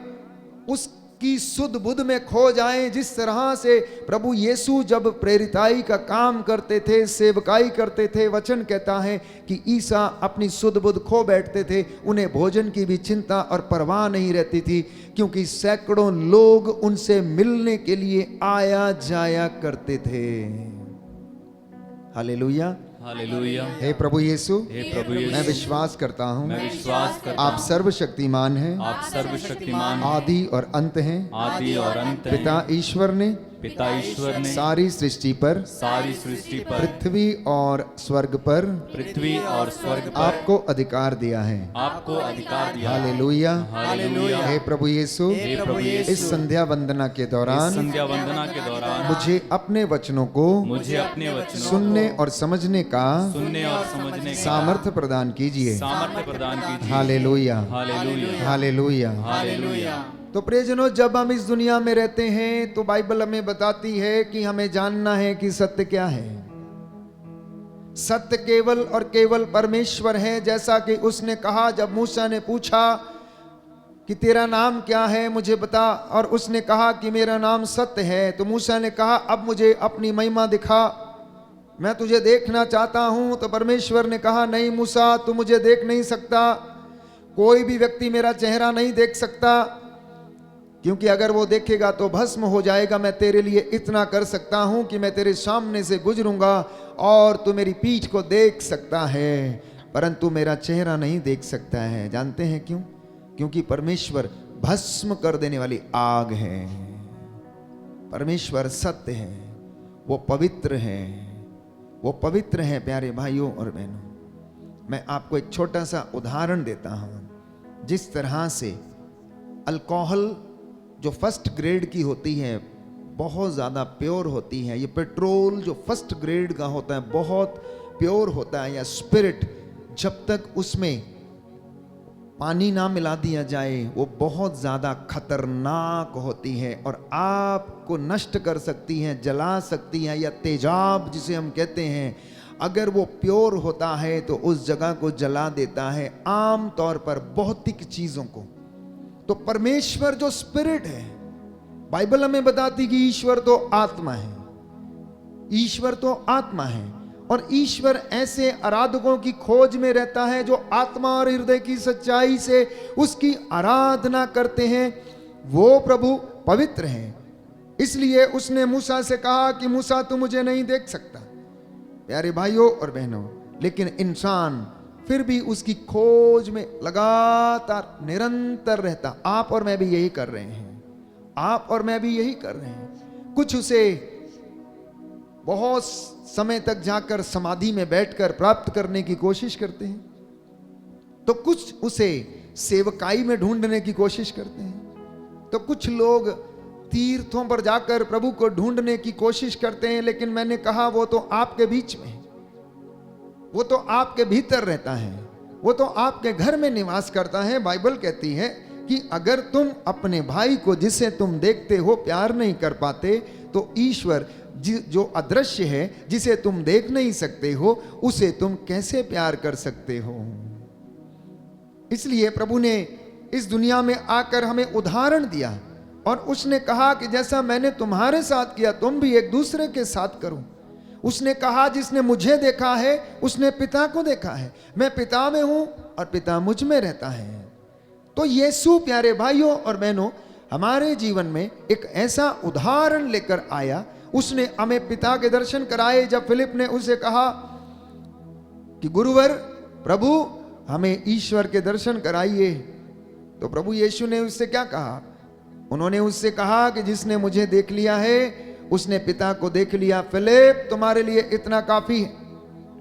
उसकी सुध बुध में खो जाएं। जिस तरह से प्रभु यीशु जब प्रेरिताई का काम करते थे, सेवकाई करते थे, वचन कहता है कि ईसा अपनी सुध बुध खो बैठते थे, उन्हें भोजन की भी चिंता और परवाह नहीं रहती थी, क्योंकि सैकड़ों लोग उनसे मिलने के लिए आया जाया करते थे। Hallelujah, hallelujah. हे प्रभु यीशु, हे प्रभु यीशु, मैं विश्वास करता हूँ, मैं विश्वास करता आप हूँ, सर्वशक्तिमान हैं, आप सर्वशक्तिमान हैं, आदि और अंत हैं, आदि और अंत हैं। पिता ईश्वर ने पिता ईश्वर ने सारी सृष्टि पर, सारी सृष्टि पर, पृथ्वी और स्वर्ग पर, पृथ्वी और स्वर्ग पर आपको अधिकार दिया है। आपको अधिकार दिया। Hallelujah, hallelujah. हे प्रभु यीशु, हे प्रभु यीशु, इस संध्या वंदना के दौरान संध्या वंदना के दौरान मुझे अपने वचनों को मुझे अपने वचनों सुनने और समझने का सुनने और समझने का सामर्थ्य प्रदान कीजिए। सामर्थ्य प्रदान कीजिए। Hallelujah, hallelujah, hallelujah. हालेलुया। तो प्रियजनों, जब हम इस दुनिया में रहते हैं तो बाइबल हमें बताती है कि हमें जानना है कि सत्य क्या है। सत्य केवल और केवल परमेश्वर है। जैसा कि उसने कहा, जब मूसा ने पूछा कि तेरा नाम क्या है, मुझे बता, और उसने कहा कि मेरा नाम सत्य है, तो मूसा ने कहा अब मुझे अपनी महिमा दिखा। मैं तुझे देखना चाहता हूं। तो परमेश्वर ने कहा, नहीं मूसा, तू मुझे देख नहीं सकता, कोई भी व्यक्ति मेरा चेहरा नहीं देख सकता, क्योंकि अगर वो देखेगा तो भस्म हो जाएगा। मैं तेरे लिए इतना कर सकता हूं कि मैं तेरे सामने से गुजरूंगा और तू मेरी पीठ को देख सकता है, परंतु मेरा चेहरा नहीं देख सकता है। जानते हैं क्यों? क्योंकि परमेश्वर भस्म कर देने वाली आग है। परमेश्वर सत्य है, वो पवित्र है, वो पवित्र है। प्यारे भाइयों और बहनों, मैं आपको एक छोटा सा उदाहरण देता हूं। जिस तरह से अल्कोहल जो फर्स्ट ग्रेड की होती है बहुत ज़्यादा प्योर होती है, ये पेट्रोल जो फर्स्ट ग्रेड का होता है बहुत प्योर होता है, या स्पिरिट जब तक उसमें पानी ना मिला दिया जाए वो बहुत ज़्यादा खतरनाक होती है और आपको नष्ट कर सकती है, जला सकती है, या तेजाब जिसे हम कहते हैं, अगर वो प्योर होता है तो उस जगह को जला देता है, आम तौर पर भौतिक चीज़ों को। तो परमेश्वर जो स्पिरिट है, बाइबल हमें बताती कि ईश्वर तो आत्मा है, ईश्वर तो आत्मा है, और ईश्वर ऐसे आराधकों की खोज में रहता है जो आत्मा और हृदय की सच्चाई से उसकी आराधना करते हैं। वो प्रभु पवित्र हैं। इसलिए उसने मूसा से कहा कि मूसा तू मुझे नहीं देख सकता। प्यारे भाइयों और बहनों, लेकिन इंसान फिर भी उसकी खोज में लगातार निरंतर रहता। आप और मैं भी यही कर रहे हैं, आप और मैं भी यही कर रहे हैं। कुछ उसे बहुत समय तक जाकर समाधि में बैठकर प्राप्त करने की कोशिश करते हैं, तो कुछ उसे सेवकाई में ढूंढने की कोशिश करते हैं, तो कुछ लोग तीर्थों पर जाकर प्रभु को ढूंढने की कोशिश करते हैं। लेकिन मैंने कहा वो तो आपके बीच में, वो तो आपके भीतर रहता है, वो तो आपके घर में निवास करता है। बाइबल कहती है कि अगर तुम अपने भाई को जिसे तुम देखते हो प्यार नहीं कर पाते, तो ईश्वर जो अदृश्य है, जिसे तुम देख नहीं सकते हो, उसे तुम कैसे प्यार कर सकते हो। इसलिए प्रभु ने इस दुनिया में आकर हमें उदाहरण दिया और उसने कहा कि जैसा मैंने तुम्हारे साथ किया तुम भी एक दूसरे के साथ करो। उसने कहा जिसने मुझे देखा है उसने पिता को देखा है, मैं पिता में हूं और पिता मुझ में रहता है। तो यीशु प्यारे भाइयों और बहनों हमारे जीवन में एक ऐसा उदाहरण लेकर आया। उसने हमें पिता के दर्शन कराए। जब फिलिप ने उसे कहा कि गुरुवर प्रभु हमें ईश्वर के दर्शन कराइए, तो प्रभु यीशु ने उससे क्या कहा? उन्होंने उससे कहा कि जिसने मुझे देख लिया है उसने पिता को देख लिया। फिलिप तुम्हारे लिए इतना काफी है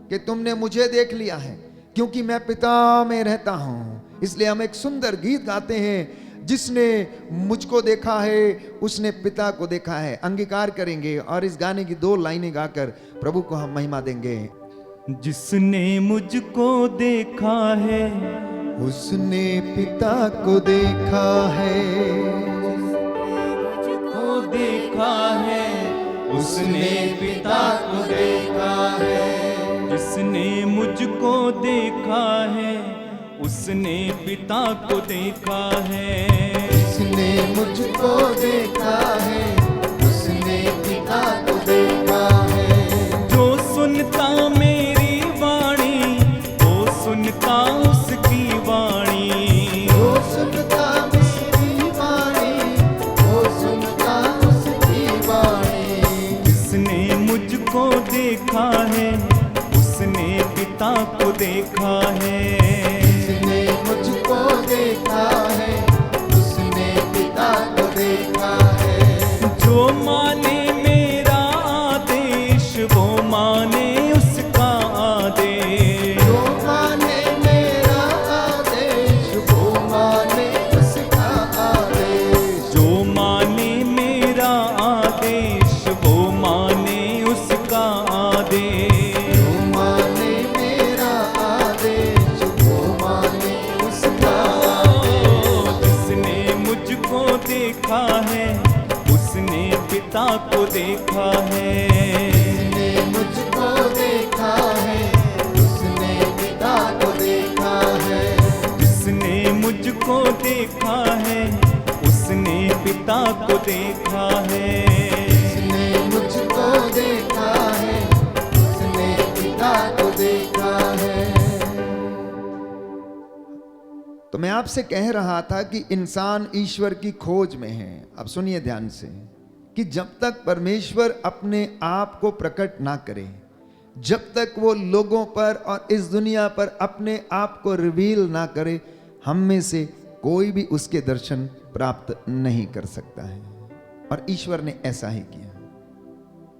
कि तुमने मुझे देख लिया है, क्योंकि मैं पिता में रहता हूं। इसलिए हम एक सुंदर गीत गाते हैं, जिसने मुझको देखा है उसने पिता को देखा है। अंगीकार करेंगे और इस गाने की 2 लाइनें गाकर प्रभु को हम महिमा देंगे। जिसने मुझको देखा है उसने पिता को देखा है, मुझको देखा है उसने पिता को देखा है। जिसने मुझको देखा है उसने पिता को देखा है। जिसने मुझको देखा है उसने पिता को देखा है। जो सुनता मेरी वाणी वो सुनता उसकी वाणी, जो सुनता मेरी वाणी वो सुनता उसकी वाणी। जिसने मुझको देखा है उसने पिता को देखा है। मुझको देखा है उसने पिता को देखा है। जो माने मेरा आदेश वो माने उसका आदेश, जो माने मेरा आदेश वो माने उसका आदेश। जो माने मेरा आदेश वो माने उसका आदेश। जो माने मेरा आदेश वो माने उसका आदेश। जिसने मुझको देखा है उसने पिता को देखा है। जिसने मुझको देखा है उसने पिता को देखा है। जिसने मुझको देखा है उसने पिता को देखा है। जिसने मुझको देखा है आपसे कह रहा था कि इंसान ईश्वर की खोज में है। अब सुनिए ध्यान से कि जब तक परमेश्वर अपने आप को प्रकट ना करे, जब तक वो लोगों पर और इस दुनिया पर अपने आप को रिवील ना करे, हम में से कोई भी उसके दर्शन प्राप्त नहीं कर सकता है। और ईश्वर ने ऐसा ही किया।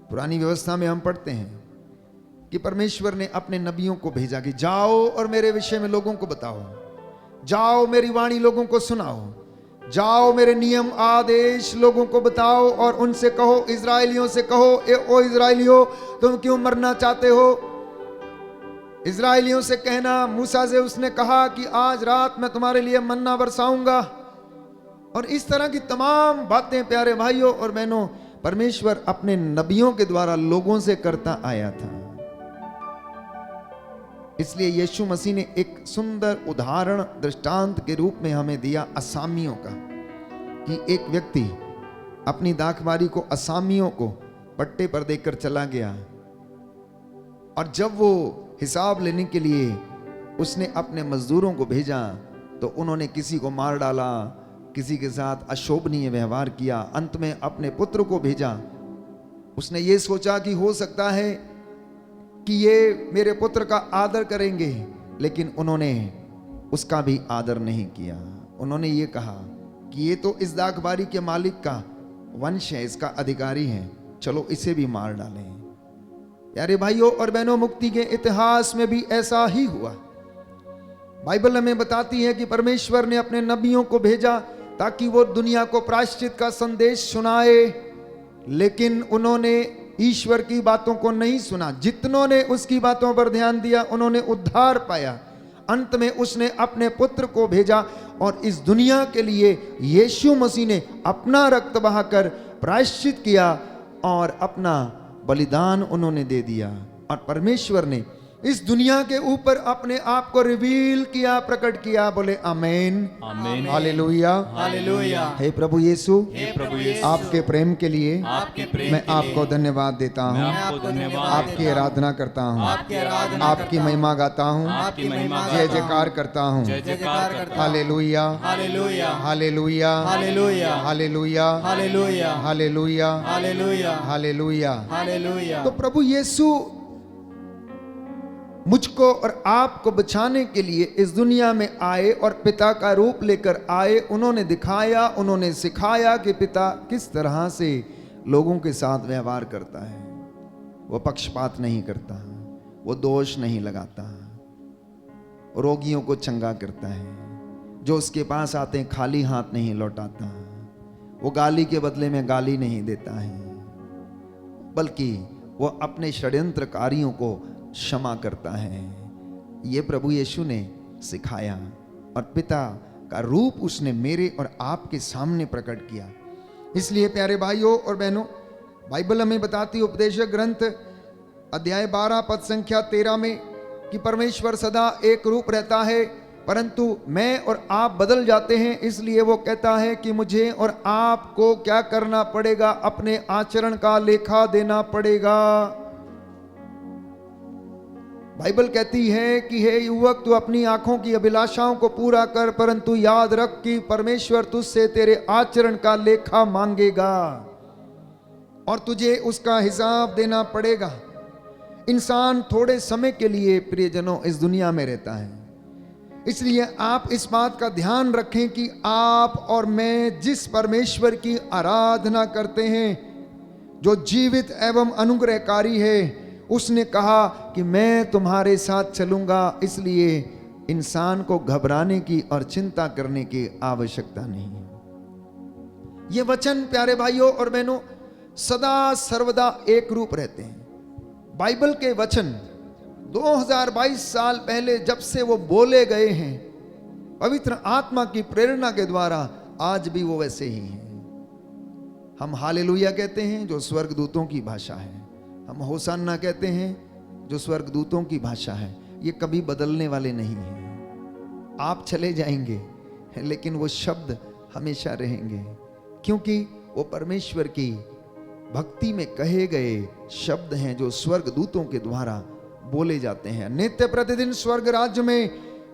पुरानी व्यवस्था में हम पढ़ते हैं कि परमेश्वर ने अपने नबियों को भेजा कि जाओ और मेरे विषय में लोगों को बताओ, जाओ मेरी वाणी लोगों को सुनाओ, जाओ मेरे नियम आदेश लोगों को बताओ और उनसे कहो, इजराइलियों से कहो, ओ इजराइलियों तुम क्यों मरना चाहते हो। इजराइलियों से कहना, मूसा से उसने कहा कि आज रात मैं तुम्हारे लिए मन्ना बरसाऊंगा। और इस तरह की तमाम बातें प्यारे भाइयों और बहनों परमेश्वर अपने नबियों के द्वारा लोगों से करता आया था। इसलिए यीशु मसीह ने एक सुंदर उदाहरण दृष्टांत के रूप में हमें दिया असामियों का, कि एक व्यक्ति अपनी दाखबारी को असामियों को पट्टे पर देकर चला गया और जब वो हिसाब लेने के लिए उसने अपने मजदूरों को भेजा तो उन्होंने किसी को मार डाला, किसी के साथ अशोभनीय व्यवहार किया। अंत में अपने पुत्र को भेजा। उसने ये सोचा कि हो सकता है कि ये मेरे पुत्र का आदर करेंगे, लेकिन उन्होंने उसका भी आदर नहीं किया। उन्होंने ये कहा कि ये तो इस दाखबारी के मालिक का वंश है, इसका अधिकारी है, चलो इसे भी मार डालें। प्यारे भाइयों और बहनों, मुक्ति के इतिहास में भी ऐसा ही हुआ। बाइबल हमें बताती है कि परमेश्वर ने अपने नबियों को भेजा ताकि वो दुनिया को प्रायश्चित का संदेश सुनाए, लेकिन उन्होंने ईश्वर की बातों को नहीं सुना। जितनों ने उसकी बातों पर ध्यान दिया उन्होंने उद्धार पाया। अंत में उसने अपने पुत्र को भेजा और इस दुनिया के लिए यीशु मसीह ने अपना रक्त बहाकर प्रायश्चित किया और अपना बलिदान उन्होंने दे दिया। और परमेश्वर ने इस दुनिया के ऊपर अपने आप को रिवील किया, प्रकट किया। बोले आमीन, आमीन, हालेलुया, हालेलुया। हे प्रभु यीशु, हे प्रभु यीशु, आपके प्रेम के लिए आपके प्रेम मैं के लिए आपको धन्यवाद देता मैं हूँ, आपको धन्यवाद आपकी आराधना करता हूँ, आपकी आराधना आपकी महिमा गाता हूँ, आपकी महिमा जय जयकार करता हूँ। जय जयकार करता hallelujah, hallelujah, hallelujah, hallelujah, hallelujah, hallelujah, hallelujah, hallelujah, hallelujah. Hallelujah. तो प्रभु यीशु मुझको और आपको बचाने के लिए इस दुनिया में आए और पिता का रूप लेकर आए। उन्होंने दिखाया, उन्होंने सिखाया कि पिता किस तरह से लोगों के साथ व्यवहार करता है। वो पक्षपात नहीं करता, वो दोष नहीं लगाता, रोगियों को चंगा करता है, जो उसके पास आते हैं खाली हाथ नहीं लौटाता, वो गाली के बदले में गाली नहीं देता है, बल्कि वो अपने षड्यंत्रकारियों को क्षमा करता है। ये प्रभु यीशु ने सिखाया और पिता का रूप उसने मेरे और आपके सामने प्रकट किया। इसलिए प्यारे भाइयों और बहनों, बाइबल हमें बताती है उपदेशक ग्रंथ अध्याय 12 पद संख्या 13 में कि परमेश्वर सदा एक रूप रहता है, परंतु मैं और आप बदल जाते हैं। इसलिए वो कहता है कि मुझे और आपको क्या करना पड़ेगा, अपने आचरण का लेखा देना पड़ेगा। बाइबल कहती है कि हे युवक, तू अपनी आंखों की अभिलाषाओं को पूरा कर, परंतु याद रख कि परमेश्वर तुझसे तेरे आचरण का लेखा मांगेगा और तुझे उसका हिसाब देना पड़ेगा। इंसान थोड़े समय के लिए प्रियजनों इस दुनिया में रहता है, इसलिए आप इस बात का ध्यान रखें कि आप और मैं जिस परमेश्वर की आराधना करते हैं, जो जीवित एवं अनुग्रहकारी है, उसने कहा कि मैं तुम्हारे साथ चलूंगा। इसलिए इंसान को घबराने की और चिंता करने की आवश्यकता नहीं है। ये वचन प्यारे भाइयों और बहनों सदा सर्वदा एक रूप रहते हैं। बाइबल के वचन 2022 साल पहले जब से वो बोले गए हैं, पवित्र आत्मा की प्रेरणा के द्वारा, आज भी वो वैसे ही हैं। हम हालेलुया कहते हैं जो स्वर्गदूतों की भाषा है, हम होसाना कहते हैं जो स्वर्गदूतों की भाषा है। ये कभी बदलने वाले नहीं हैं। आप चले जाएंगे लेकिन वो शब्द हमेशा रहेंगे, क्योंकि वो परमेश्वर की भक्ति में कहे गए शब्द हैं जो स्वर्गदूतों के द्वारा बोले जाते हैं। नित्य प्रतिदिन स्वर्ग राज्य में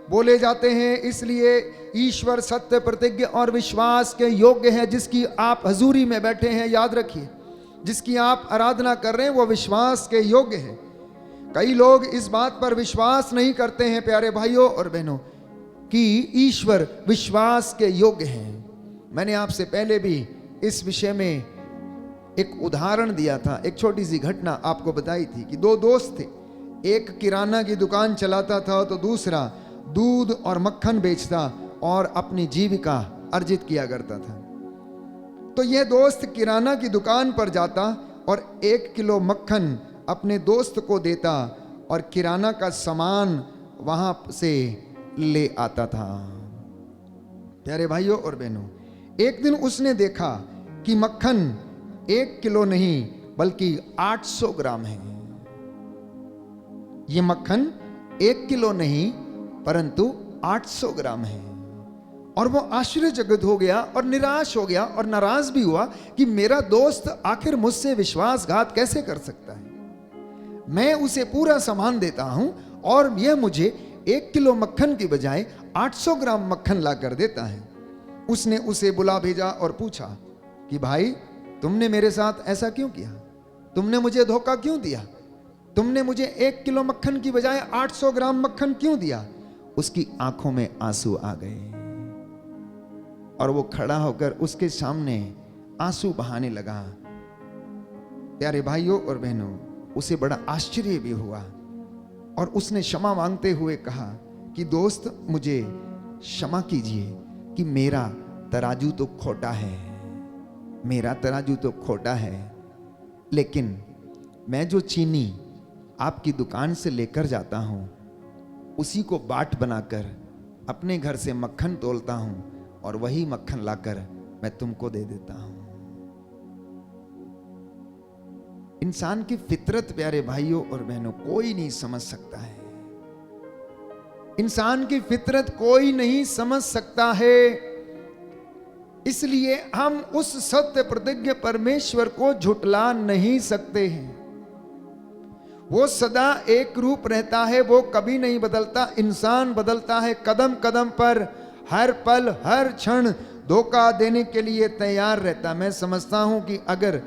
बोले जाते हैं, इसलिए ईश्वर सत्य, प्रतिज्ञा और विश्वास के योग्य है। जिसकी आप हजूरी में बैठे हैं, याद रखिए, जिसकी आप आराधना कर रहे हैं वो विश्वास के योग्य है। कई लोग इस बात पर विश्वास नहीं करते हैं प्यारे भाइयों और बहनों कि ईश्वर विश्वास के योग्य हैं। मैंने आपसे पहले भी इस विषय में एक उदाहरण दिया था, एक छोटी सी घटना आपको बताई थी कि दो दोस्त थे। एक किराना की दुकान चलाता था तो दूसरा दूध और मक्खन बेचता और अपनी जीविका अर्जित किया करता था। तो यह दोस्त किराना की दुकान पर जाता और 1 किलो मक्खन अपने दोस्त को देता और किराना का सामान वहां से ले आता था। प्यारे भाइयों और बहनों, एक दिन उसने देखा कि मक्खन 1 किलो नहीं बल्कि 800 ग्राम है। ये मक्खन 1 किलो नहीं परंतु 800 ग्राम है। और वो आश्चर्यचकित हो गया और निराश हो गया और नाराज भी हुआ कि मेरा दोस्त आखिर मुझसे विश्वासघात कैसे कर सकता है। मैं उसे पूरा सामान देता हूं और यह मुझे 1 किलो मक्खन की बजाय 800 ग्राम मक्खन ला कर देता है। उसने उसे बुला भेजा और पूछा कि भाई, तुमने मेरे साथ ऐसा क्यों किया? तुमने मुझे धोखा क्यों दिया? तुमने मुझे 1 किलो मक्खन की बजाय 800 ग्राम मक्खन क्यों दिया? उसकी आंखों में आंसू आ गए और वो खड़ा होकर उसके सामने आंसू बहाने लगा। प्यारे भाइयों और बहनों, उसे बड़ा आश्चर्य भी हुआ और उसने क्षमा मांगते हुए कहा कि दोस्त, मुझे क्षमा कीजिए कि मेरा तराजू तो खोटा है, मेरा तराजू तो खोटा है, लेकिन मैं जो चीनी आपकी दुकान से लेकर जाता हूं उसी को बाट बनाकर अपने घर से मक्खन तोलता हूं और वही मक्खन लाकर मैं तुमको दे देता हूं। इंसान की फितरत प्यारे भाइयों और बहनों कोई नहीं समझ सकता है। इंसान की फितरत कोई नहीं समझ सकता है। इसलिए हम उस सत्य प्रतिज्ञ परमेश्वर को झुटला नहीं सकते हैं। वो सदा एक रूप रहता है, वो कभी नहीं बदलता। इंसान बदलता है कदम कदम पर, हर पल हर क्षण धोखा देने के लिए तैयार रहता। मैं समझता हूं कि अगर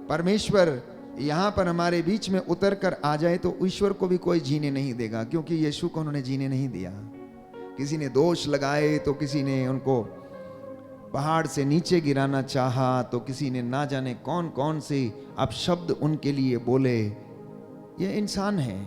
परमेश्वर यहां पर हमारे बीच में उतर कर आ जाए तो ईश्वर को भी कोई जीने नहीं देगा, क्योंकि यीशु को उन्होंने जीने नहीं दिया। किसी ने दोष लगाए तो किसी ने उनको पहाड़ से नीचे गिराना चाहा, तो किसी ने ना जाने कौन कौन से अपशब्द उनके लिए बोले। ये इंसान है,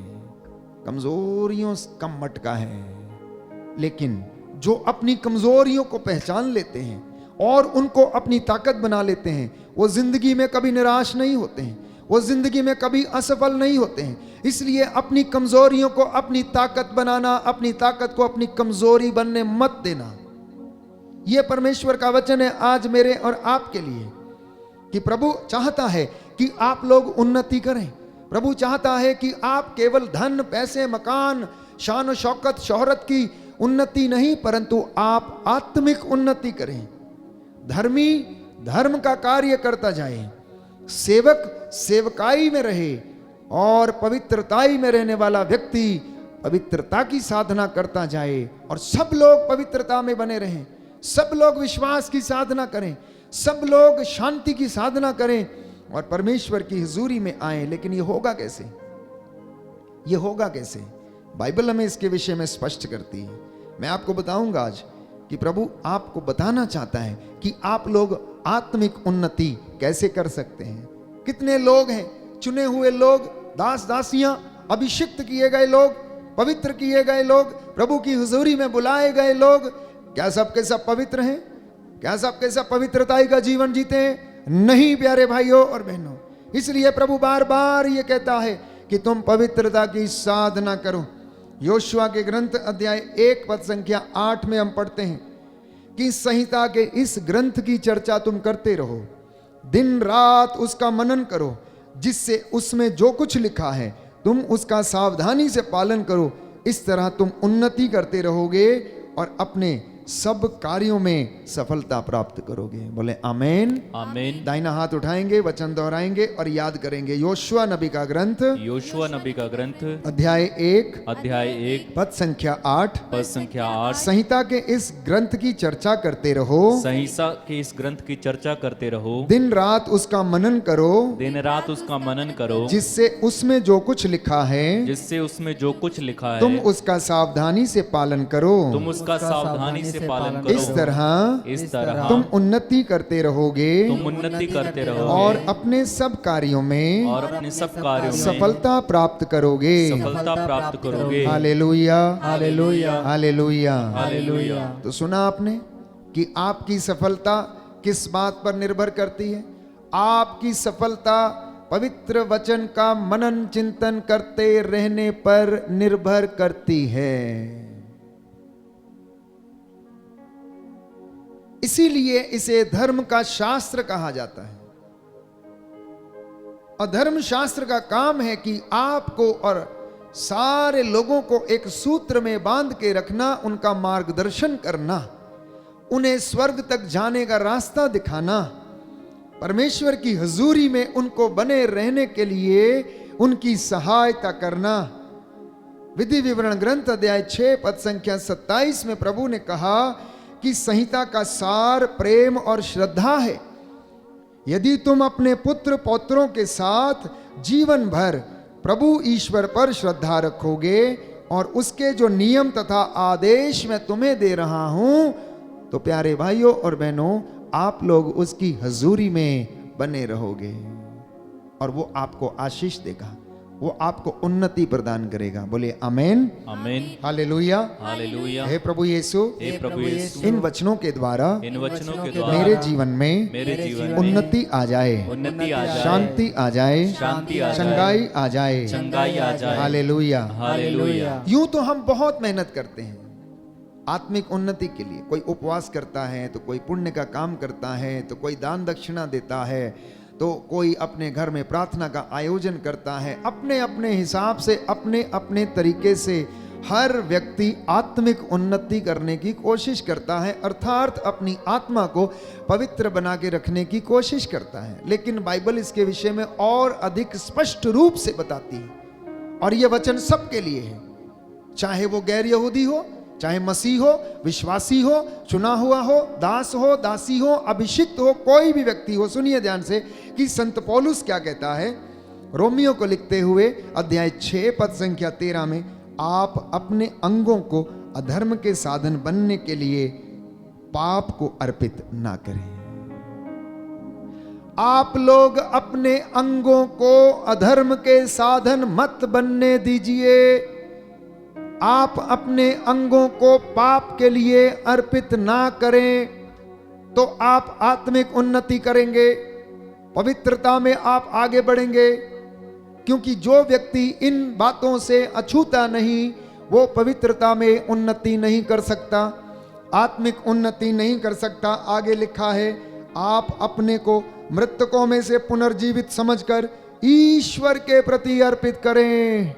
कमजोरियों का मटका है। लेकिन जो अपनी कमजोरियों को पहचान लेते हैं और उनको अपनी ताकत बना लेते हैं, वो जिंदगी में कभी निराश नहीं होते हैं, वो जिंदगी में कभी असफल नहीं होते हैं। इसलिए अपनी कमजोरियों को अपनी ताकत बनाना, अपनी ताकत को अपनी कमजोरी बनने मत देना। यह परमेश्वर का वचन है आज मेरे और आपके लिए कि प्रभु चाहता है कि आप लोग उन्नति करें। प्रभु चाहता है कि आप केवल धन, पैसे, मकान, शान और शौकत, शोहरत की उन्नति नहीं, परंतु आप आत्मिक उन्नति करें। धर्मी धर्म का कार्य करता जाए, सेवक सेवकाई में रहे और पवित्रताई में रहने वाला व्यक्ति पवित्रता की साधना करता जाए और सब लोग पवित्रता में बने रहें, सब लोग विश्वास की साधना करें, सब लोग शांति की साधना करें और परमेश्वर की हुजूरी में आए। लेकिन ये होगा कैसे? ये होगा कैसे? बाइबल हमें इसके विषय में स्पष्ट करती है। मैं आपको बताऊंगा आज कि प्रभु आपको बताना चाहता है कि आप लोग आत्मिक उन्नति कैसे कर सकते हैं। कितने लोग हैं, चुने हुए लोग, दास दासियां, अभिषिक्त किए गए लोग, पवित्र किए गए लोग, प्रभु की हुजूरी में बुलाए गए लोग, क्या सबके सब पवित्र हैं? क्या सबके सब पवित्रताई का जीवन जीते हैं? नहीं प्यारे भाइयों और बहनों। इसलिए प्रभु बार बार ये कहता है कि तुम पवित्रता की साधना करो। योशुआ के ग्रंथ अध्याय 1 पद संख्या 8 में हम पढ़ते हैं कि संहिता के इस ग्रंथ की चर्चा तुम करते रहो, दिन रात उसका मनन करो, जिससे उसमें जो कुछ लिखा है तुम उसका सावधानी से पालन करो। इस तरह तुम उन्नति करते रहोगे और अपने सब कार्यों में सफलता प्राप्त करोगे। बोले आमेन। आमीन। दाहिना हाथ उठाएंगे, वचन दोहराएंगे और याद करेंगे। योशुआ नबी का ग्रंथ योशुआ नबी का ग्रंथ अध्याय 1 अध्याय 1 पद संख्या 8। पद संख्या 8। संहिता के इस ग्रंथ की चर्चा करते रहो, संहिता के इस ग्रंथ की चर्चा करते रहो, दिन रात उसका मनन करो, दिन रात उसका मनन करो, जिससे उसमें जो कुछ लिखा है जिससे उसमें जो कुछ लिखा है तुम उसका सावधानी से पालन करो। तुम उसका सावधानी से पालन करो। इस तरह तुम उन्नति करते रहोगे तुम उन्नति करते रहोगे और अपने सब कार्यों में और अपने सब कार्यों में सफलता प्राप्त करोगे। सफलता प्राप्त करोगे। Hallelujah, hallelujah, hallelujah. हालेलुया। तो सुना आपने कि आपकी सफलता किस बात पर निर्भर करती है? आपकी सफलता पवित्र वचन का मनन चिंतन करते रहने पर निर्भर करती है। इसीलिए इसे धर्म का शास्त्र कहा जाता है। और धर्म शास्त्र का काम है कि आपको और सारे लोगों को एक सूत्र में बांध के रखना, उनका मार्गदर्शन करना, उन्हें स्वर्ग तक जाने का रास्ता दिखाना, परमेश्वर की हजूरी में उनको बने रहने के लिए उनकी सहायता करना। विधि विवरण ग्रंथ अध्याय 6 पद संख्या 27 में प्रभु ने कहा कि संहिता का सार प्रेम और श्रद्धा है। यदि तुम अपने पुत्र पौत्रों के साथ जीवन भर प्रभु ईश्वर पर श्रद्धा रखोगे और उसके जो नियम तथा आदेश मैं तुम्हें दे रहा हूं, तो प्यारे भाइयों और बहनों, आप लोग उसकी हजूरी में बने रहोगे और वो आपको आशीष देगा, वो आपको उन्नति प्रदान करेगा। बोले आमेन, आमीन। Hallelujah, hallelujah. हे प्रभु यीशु, हे प्रभु यीशु, इन वचनों के द्वारा इन वचनों के द्वारा मेरे जीवन में उन्नति आ जाए, उन्नति आ जाए, शांति आ जाए, शांति आ जाए, चंगाई आ जाए, चंगाई आ जाए। Hallelujah, hallelujah. यूं तो हम बहुत मेहनत करते हैं आत्मिक उन्नति के लिए। कोई उपवास करता है, तो कोई पुण्य का काम करता है, तो कोई दान दक्षिणा देता है, तो कोई अपने घर में प्रार्थना का आयोजन करता है। अपने अपने हिसाब से, अपने अपने तरीके से हर व्यक्ति आत्मिक उन्नति करने की कोशिश करता है, अर्थात अपनी आत्मा को पवित्र बना के रखने की कोशिश करता है। लेकिन बाइबल इसके विषय में और अधिक स्पष्ट रूप से बताती है और यह वचन सबके लिए है, चाहे वो गैर यहूदी हो, चाहे मसीह हो, विश्वासी हो, चुना हुआ हो, दास हो, दासी हो, अभिषिक्त हो, कोई भी व्यक्ति हो। सुनिए ध्यान से कि संत पौलुस क्या कहता है रोमियो को लिखते हुए अध्याय 6 पद संख्या 13 में, आप अपने अंगों को अधर्म के साधन बनने के लिए पाप को अर्पित ना करें। आप लोग अपने अंगों को अधर्म के साधन मत बनने दीजिए। आप अपने अंगों को पाप के लिए अर्पित ना करें, तो आप आत्मिक उन्नति करेंगे, पवित्रता में आप आगे बढ़ेंगे। क्योंकि जो व्यक्ति इन बातों से अछूता नहीं, वो पवित्रता में उन्नति नहीं कर सकता, आत्मिक उन्नति नहीं कर सकता। आगे लिखा है, आप अपने को मृतकों में से पुनर्जीवित समझकर ईश्वर के प्रति अर्पित करें।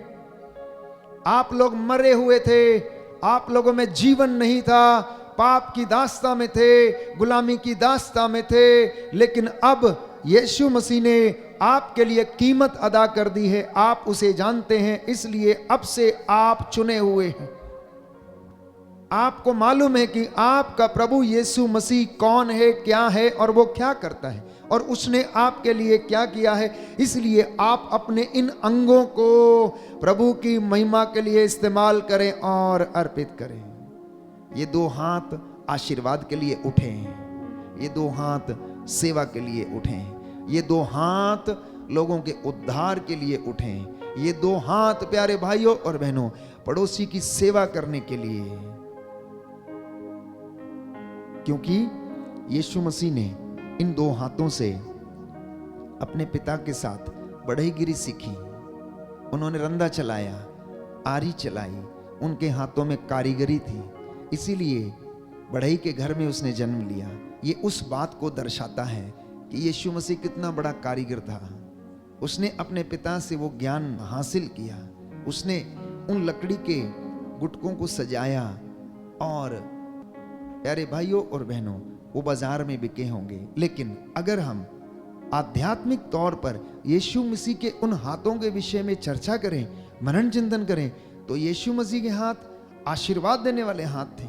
आप लोग मरे हुए थे, आप लोगों में जीवन नहीं था, पाप की दास्ता में थे, गुलामी की दास्ता में थे, लेकिन अब यीशु मसीह ने आपके लिए कीमत अदा कर दी है, आप उसे जानते हैं, इसलिए अब से आप चुने हुए हैं। आपको मालूम है कि आपका प्रभु यीशु मसीह कौन है, क्या है और वो क्या करता है और उसने आपके लिए क्या किया है। इसलिए आप अपने इन अंगों को प्रभु की महिमा के लिए इस्तेमाल करें और अर्पित करें। ये दो हाथ आशीर्वाद के लिए उठे हैं, ये दो हाथ सेवा के लिए उठे हैं, ये दो हाथ लोगों के उद्धार के लिए उठे हैं, ये दो हाथ प्यारे भाइयों और बहनों पड़ोसी की सेवा करने के लिए। क्योंकि यीशु मसीह ने इन दो हाथों से अपने पिता के साथ बढ़ईगिरी सीखी। उन्होंने रंदा चलाया, आरी चलाई, उनके हाथों में कारीगरी थी, इसीलिए बढ़ई के घर में उसने जन्म लिया। ये उस बात को दर्शाता है कि यीशु मसीह कितना बड़ा कारीगर था। उसने अपने पिता से वो ज्ञान हासिल किया, उसने उन लकड़ी के गुटकों को सजाया और प्यारे भाइयों और बहनों, वो बाजार में बिके होंगे, लेकिन अगर हम आध्यात्मिक तौर पर यीशु मसीह के उन हाथों के विषय में चर्चा करें, मनन चिंतन करें, तो यीशु मसीह के हाथ आशीर्वाद देने वाले हाथ थे,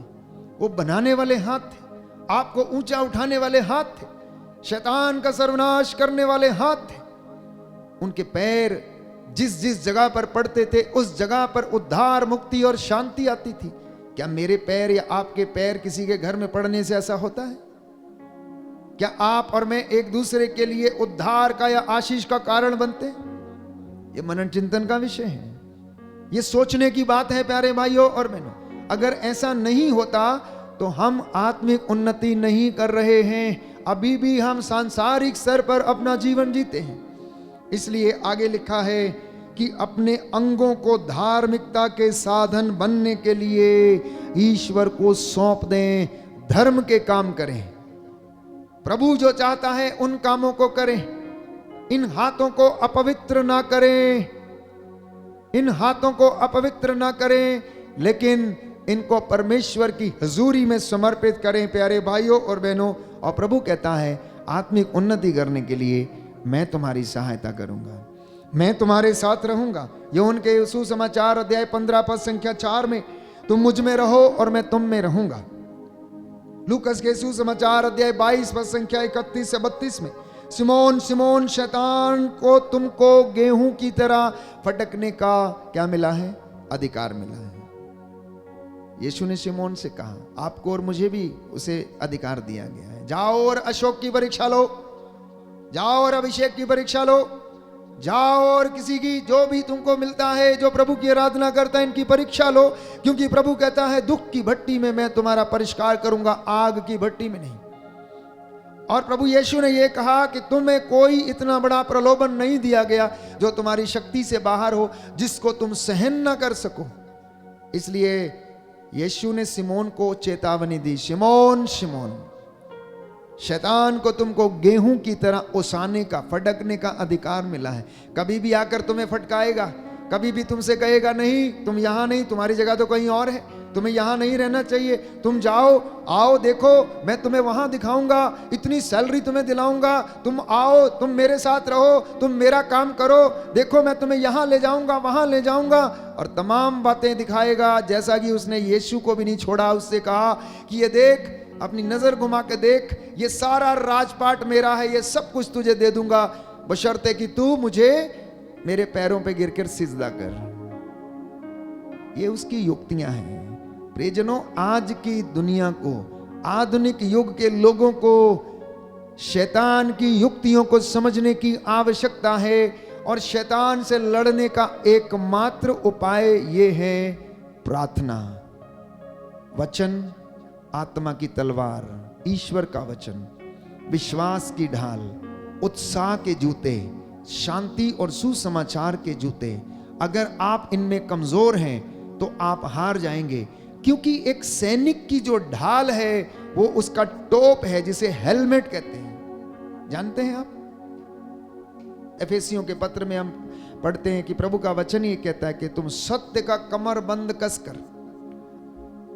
वो बनाने वाले हाथ थे, आपको ऊंचा उठाने वाले हाथ थे, शैतान का सर्वनाश करने वाले हाथ थे। उनके पैर जिस जिस जगह पर पड़ते थे उस जगह पर उद्धार, मुक्ति और शांति आती थी। क्या मेरे पैर या आपके पैर किसी के घर में पड़ने से ऐसा होता है? क्या आप और मैं एक दूसरे के लिए उद्धार का या आशीष का कारण बनते? ये मनन चिंतन का विषय है, ये सोचने की बात है प्यारे भाइयों और बहनों। अगर ऐसा नहीं होता तो हम आत्मिक उन्नति नहीं कर रहे हैं, अभी भी हम सांसारिक स्तर पर अपना जीवन जीते हैं। इसलिए आगे लिखा है कि अपने अंगों को धार्मिकता के साधन बनने के लिए ईश्वर को सौंप दें, धर्म के काम करें। प्रभु जो चाहता है उन कामों को करें। इन हाथों को अपवित्र ना करें, इन हाथों को अपवित्र ना करें, लेकिन इनको परमेश्वर की हजूरी में समर्पित करें प्यारे भाइयों और बहनों। और प्रभु कहता है आत्मिक उन्नति करने के लिए मैं तुम्हारी सहायता करूंगा, मैं तुम्हारे साथ रहूंगा। यूहन्ना के सुसमाचार अध्याय 15 पद संख्या 4 में, तुम मुझ में रहो और मैं तुम में रहूंगा। लूकस के सुसमाचार अध्याय 22 पद संख्या 31 से 32 में, सिमोन सिमोन शैतान को तुमको गेहूं की तरह फटकने का क्या मिला है? अधिकार मिला है। यीशु ने सिमोन से कहा आपको और मुझे भी उसे अधिकार दिया गया है, जाओ और अशोक की परीक्षा लो, जाओ और अभिषेक की परीक्षा लो, जाओ और किसी की जो भी तुमको मिलता है, जो प्रभु की आराधना करता है, इनकी परीक्षा लो, क्योंकि प्रभु कहता है दुख की भट्टी में मैं तुम्हारा परिष्कार करूंगा, आग की भट्टी में नहीं। और प्रभु यीशु ने यह कहा कि तुम्हें कोई इतना बड़ा प्रलोभन नहीं दिया गया जो तुम्हारी शक्ति से बाहर हो, जिसको तुम सहन ना कर सको। इसलिए यीशु ने सिमोन को चेतावनी दी, सिमोन सिमोन, शैतान को तुमको गेहूं की तरह ओसाने का, फटकने का अधिकार मिला है। कभी भी आकर तुम्हें फटकाएगा, कभी भी तुमसे कहेगा नहीं तुम यहां नहीं, तुम्हारी जगह तो कहीं और है, तुम्हें यहां नहीं रहना चाहिए, तुम जाओ, आओ देखो मैं तुम्हें वहां दिखाऊंगा, इतनी सैलरी तुम्हें दिलाऊंगा, तुम आओ, तुम मेरे साथ रहो, तुम मेरा काम करो, देखो मैं तुम्हें यहां ले जाऊंगा, वहां ले जाऊंगा, और तमाम बातें दिखाएगा। जैसा कि उसने यीशु को भी नहीं छोड़ा, उससे कहा कि ये देख, अपनी नजर घुमा के देख, ये सारा राजपाट मेरा है, ये सब कुछ तुझे दे दूंगा, बशर्ते कि तू मुझे मेरे पैरों पे गिरकर सिजदा कर। ये उसकी युक्तियां हैं। प्रियजनों, आज की दुनिया को, आधुनिक युग के लोगों को शैतान की युक्तियों को समझने की आवश्यकता है, और शैतान से लड़ने का एकमात्र उपाय ये है प्रार्थना, वचन, आत्मा की तलवार, ईश्वर का वचन, विश्वास की ढाल, उत्साह के जूते, शांति और सुसमाचार के जूते। अगर आप इनमें कमजोर हैं तो आप हार जाएंगे, क्योंकि एक सैनिक की जो ढाल है वो उसका टोप है, जिसे हेलमेट कहते हैं। जानते हैं आप, एफेसियों के पत्र में हम पढ़ते हैं कि प्रभु का वचन ये कहता है कि तुम सत्य का कमर बंद कसकर,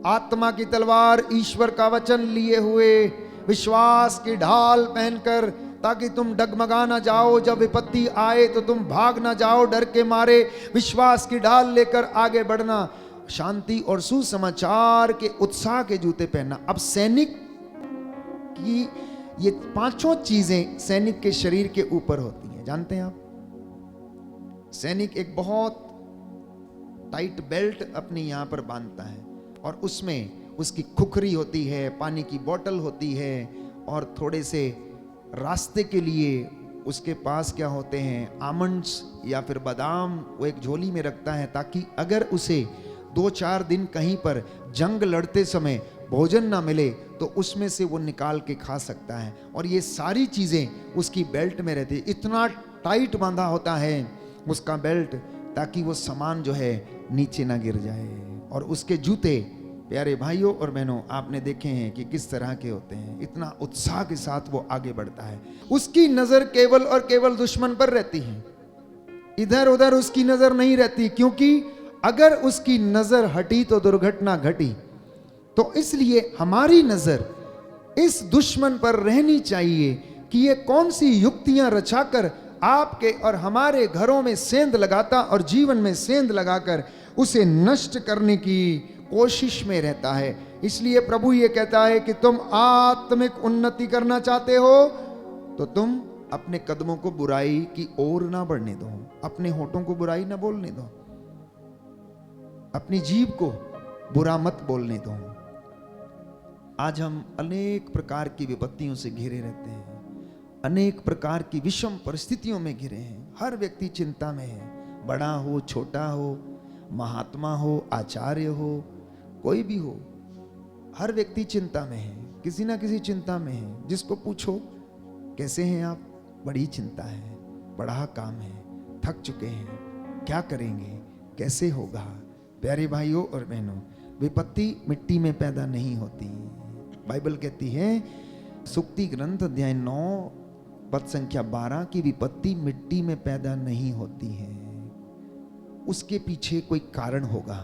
आत्मा की तलवार ईश्वर का वचन लिए हुए, विश्वास की ढाल पहनकर, ताकि तुम डगमगा ना जाओ, जब विपत्ति आए तो तुम भाग ना जाओ डर के मारे, विश्वास की ढाल लेकर आगे बढ़ना, शांति और सुसमाचार के उत्साह के जूते पहनना। अब सैनिक की ये पांचों चीजें सैनिक के शरीर के ऊपर होती हैं, जानते हैं आप? सैनिक एक बहुत टाइट बेल्ट अपनी यहां पर बांधता है, और उसमें उसकी खुखरी होती है, पानी की बोतल होती है, और थोड़े से रास्ते के लिए उसके पास क्या होते हैं, आमंड्स या फिर बादाम, वो एक झोली में रखता है, ताकि अगर उसे 2-4 दिन कहीं पर जंग लड़ते समय भोजन ना मिले तो उसमें से वो निकाल के खा सकता है। और ये सारी चीज़ें उसकी बेल्ट में रहती है। इतना टाइट बांधा होता है उसका बेल्ट, ताकि वो सामान जो है नीचे ना गिर जाए। और उसके जूते, प्यारे भाइयों और बहनों, आपने देखे हैं कि किस तरह के होते हैं। इतना उत्साह के साथ वो आगे बढ़ता है। उसकी नजर केवल और केवल दुश्मन पर रहती है, इधर उधर उसकी नजर नहीं रहती, क्योंकि अगर उसकी नजर हटी तो दुर्घटना घटी। तो इसलिए हमारी नजर इस दुश्मन पर रहनी चाहिए कि ये कौन सी युक्तियां रचाकर आपके और हमारे घरों में सेंध लगाता और जीवन में सेंध लगाकर उसे नष्ट करने की कोशिश में रहता है। इसलिए प्रभु ये कहता है कि तुम आत्मिक उन्नति करना चाहते हो तो तुम अपने कदमों को बुराई की ओर ना बढ़ने दो, अपने होठों को बुराई ना बोलने दो, अपनी जीभ को बुरा मत बोलने दो। आज हम अनेक प्रकार की विपत्तियों से घिरे रहते हैं, अनेक प्रकार की विषम परिस्थितियों में घिरे हैं। हर व्यक्ति चिंता में है, बड़ा हो छोटा हो, महात्मा हो आचार्य हो, कोई भी हो, हर व्यक्ति चिंता में है, किसी ना किसी चिंता में है। जिसको पूछो कैसे हैं आप, बड़ी चिंता है, बड़ा काम है, थक चुके हैं, क्या करेंगे, कैसे होगा। प्यारे भाइयों और बहनों, विपत्ति मिट्टी में पैदा नहीं होती। बाइबल कहती है सुक्ति ग्रंथ अध्याय 9 पद संख्या 12 की विपत्ति मिट्टी में पैदा नहीं होती है। उसके पीछे कोई कारण होगा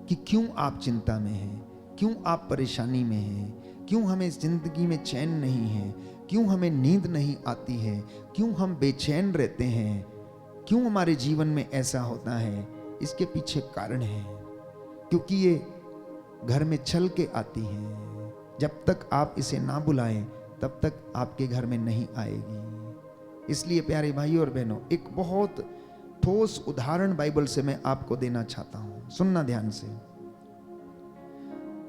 कि क्यों आप चिंता में हैं, क्यों आप परेशानी में हैं, क्यों हमें जिंदगी में चैन नहीं है, क्यों हमें नींद नहीं आती है, क्यों हम बेचैन रहते हैं, क्यों हमारे जीवन में ऐसा होता है। इसके पीछे कारण है, क्योंकि ये घर में चल के आती है। जब तक आप इसे ना बुलाएं तब तक आपके घर में नहीं आएगी। इसलिए प्यारे भाइयों और बहनों, एक बहुत ठोस उदाहरण बाइबल से मैं आपको देना चाहता हूं, सुनना ध्यान से।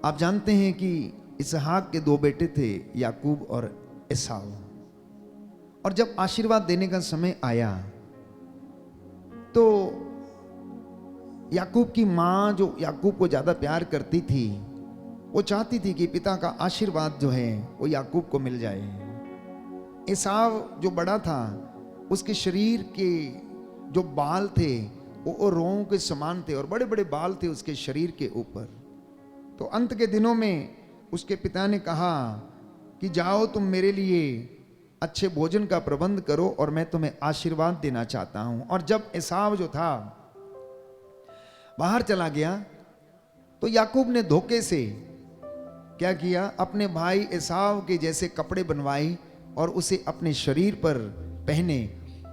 आप जानते हैं कि इसहाक के 2 बेटे थे, याकूब और एसाव। और जब आशीर्वाद देने का समय आया तो याकूब की मां, जो याकूब को ज्यादा प्यार करती थी, वो चाहती थी कि पिता का आशीर्वाद जो है वो याकूब को मिल जाए। एसाव जो बड़ा था, उसके शरीर के जो बाल थे वो रों के समान थे और बड़े बड़े बाल थे उसके शरीर के ऊपर। तो अंत के दिनों में उसके पिता ने कहा कि जाओ तुम मेरे लिए अच्छे भोजन का प्रबंध करो और मैं तुम्हें आशीर्वाद देना चाहता हूं। और जब एसाव जो था बाहर चला गया तो याकूब ने धोखे से क्या किया, अपने भाई एसाव के जैसे कपड़े बनवाए और उसे अपने शरीर पर पहने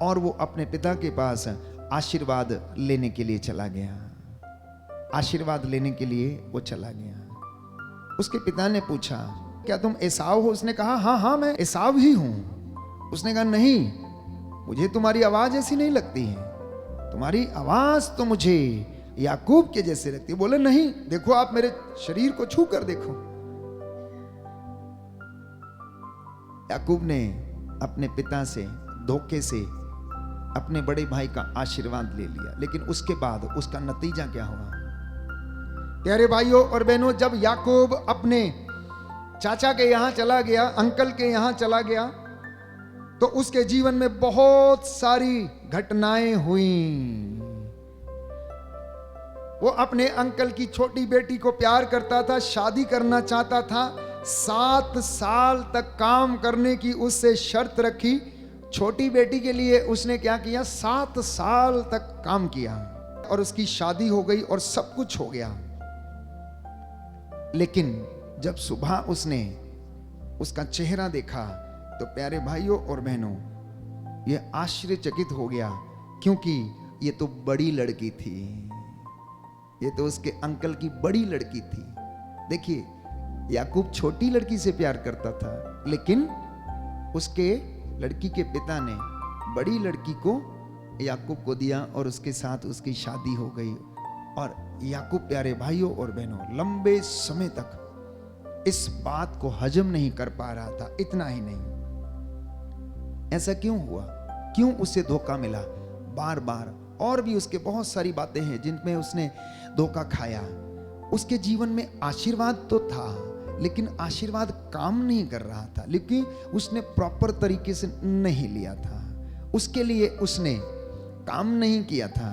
और वो अपने पिता के पास आशीर्वाद लेने के लिए चला गया। आशीर्वाद लेने के लिए वो चला गया। उसके पिता ने पूछा, क्या तुम एसाव हो? उसने कहा हाँ हाँ मैं एसाव ही हूं। उसने कहा नहीं, मुझे तुम्हारी आवाज ऐसी नहीं लगती है, तुम्हारी आवाज तो मुझे याकूब के जैसे लगती है। बोले नहीं, देखो आप मेरे शरीर को छू कर देखो। याकूब ने अपने पिता से धोखे से अपने बड़े भाई का आशीर्वाद ले लिया, लेकिन उसके बाद उसका नतीजा क्या हुआ? प्यारे भाइयों और बहनों, जब याकूब अपने चाचा के यहां चला गया, अंकल के यहां चला गया, तो उसके जीवन में बहुत सारी घटनाएं हुई। वो अपने अंकल की छोटी बेटी को प्यार करता था, शादी करना चाहता था। 7 साल तक काम करने की उससे शर्त रखी। छोटी बेटी के लिए उसने क्या किया, 7 साल तक काम किया और उसकी शादी हो गई और सब कुछ हो गया। लेकिन जब सुबह उसने उसका चेहरा देखा तो प्यारे भाइयों और बहनों, यह आश्चर्यचकित हो गया, क्योंकि ये तो बड़ी लड़की थी, ये तो उसके अंकल की बड़ी लड़की थी। देखिए, याकूब छोटी लड़की से प्यार करता था, लेकिन उसके लड़की के पिता ने बड़ी लड़की को याकूब को दिया और उसके साथ उसकी शादी हो गई। और याकूब प्यारे भाइयों और बहनों लंबे समय तक इस बात को हजम नहीं कर पा रहा था। इतना ही नहीं, ऐसा क्यों हुआ, क्यों उसे धोखा मिला बार बार? और भी उसके बहुत सारी बातें हैं जिनमें उसने धोखा खाया। उसके जीवन में आशीर्वाद तो था, लेकिन आशीर्वाद काम नहीं कर रहा था, लेकिन उसने प्रॉपर तरीके से नहीं लिया था। उसके लिए उसने काम नहीं किया था,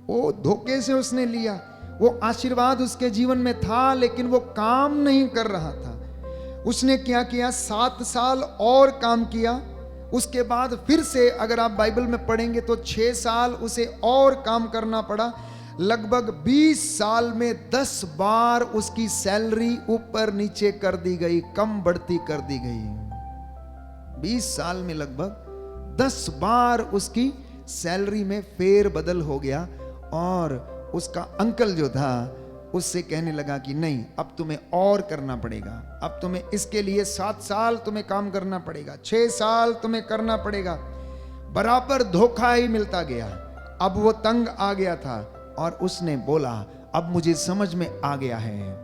वो धोखे से उसने लिया। वो आशीर्वाद उसके जीवन में था, लेकिन वो काम नहीं कर रहा था। उसने क्या किया, 7 साल और काम किया। उसके बाद फिर से अगर आप बाइबल में पढ़ेंगे तो 6 साल उसे और काम करना पड़ा। लगभग 20 साल में 10 बार उसकी सैलरी ऊपर नीचे कर दी गई, कम बढ़ती कर दी गई। 20 साल में लगभग 10 बार उसकी सैलरी में फेर बदल हो गया। और उसका अंकल जो था उससे कहने लगा कि नहीं, अब तुम्हें और करना पड़ेगा, अब तुम्हें इसके लिए 7 साल तुम्हें काम करना पड़ेगा, 6 साल तुम्हें करना पड़ेगा। बराबर धोखा ही मिलता गया। अब वो तंग आ गया था और उसने बोला, अब मुझे समझ में आ गया है,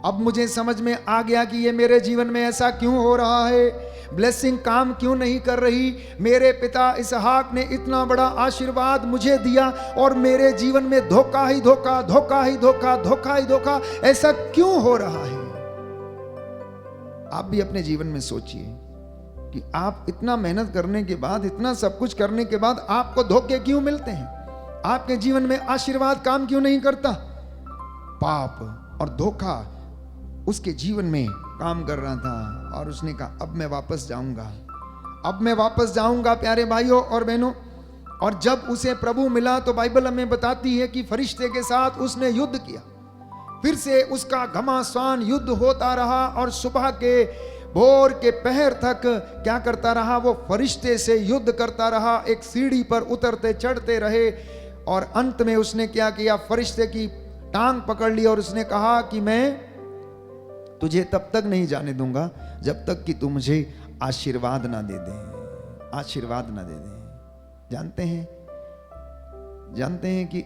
अब मुझे समझ में आ गया कि ये मेरे जीवन में ऐसा क्यों हो रहा है, ब्लेसिंग काम क्यों नहीं कर रही। मेरे पिता इसहाक ने इतना बड़ा आशीर्वाद मुझे दिया और मेरे जीवन में धोखा ही धोखा, धोखा ही धोखा, धोखा ही धोखा, ऐसा क्यों हो रहा है। आप भी अपने जीवन में सोचिए कि आप इतना मेहनत करने के बाद, इतना सब कुछ करने के बाद आपको धोखे क्यों मिलते हैं। आपके जीवन में आशीर्वाद काम क्यों नहीं करता। पाप और धोखा उसके जीवन में काम कर रहा था और उसने कहा, अब मैं वापस जाऊंगा, अब मैं वापस जाऊंगा प्यारे भाइयों और बहनों। और जब उसे प्रभु मिला तो बाइबल हमें बताती है कि फरिश्ते के साथ उसने युद्ध किया। फिर से उसका घमासान युद्ध होता रहा और सुबह के भोर के पहर तक क्या करता रहा, वो फरिश्ते से युद्ध करता रहा। एक सीढ़ी पर उतरते चढ़ते रहे और अंत में उसने क्या किया, फरिश्ते की टांग पकड़ ली और उसने कहा कि मैं तुझे तब तक नहीं जाने दूंगा जब तक कि तू मुझे आशीर्वाद ना दे दे, आशीर्वाद ना दे दे। जानते हैं कि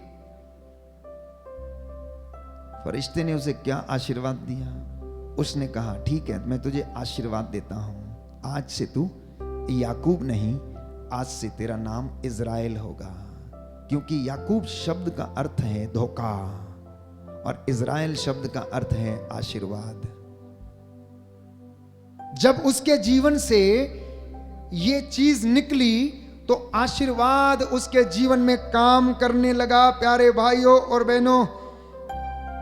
फरिश्ते ने उसे क्या आशीर्वाद दिया। उसने कहा, ठीक है, मैं तुझे आशीर्वाद देता हूं, आज से तू याकूब नहीं, आज से तेरा नाम इज़राइल होगा। क्योंकि याकूब शब्द का अर्थ है धोखा और इज़राइल शब्द का अर्थ है आशीर्वाद। जब उसके जीवन से ये चीज निकली तो आशीर्वाद उसके जीवन में काम करने लगा प्यारे भाइयों और बहनों।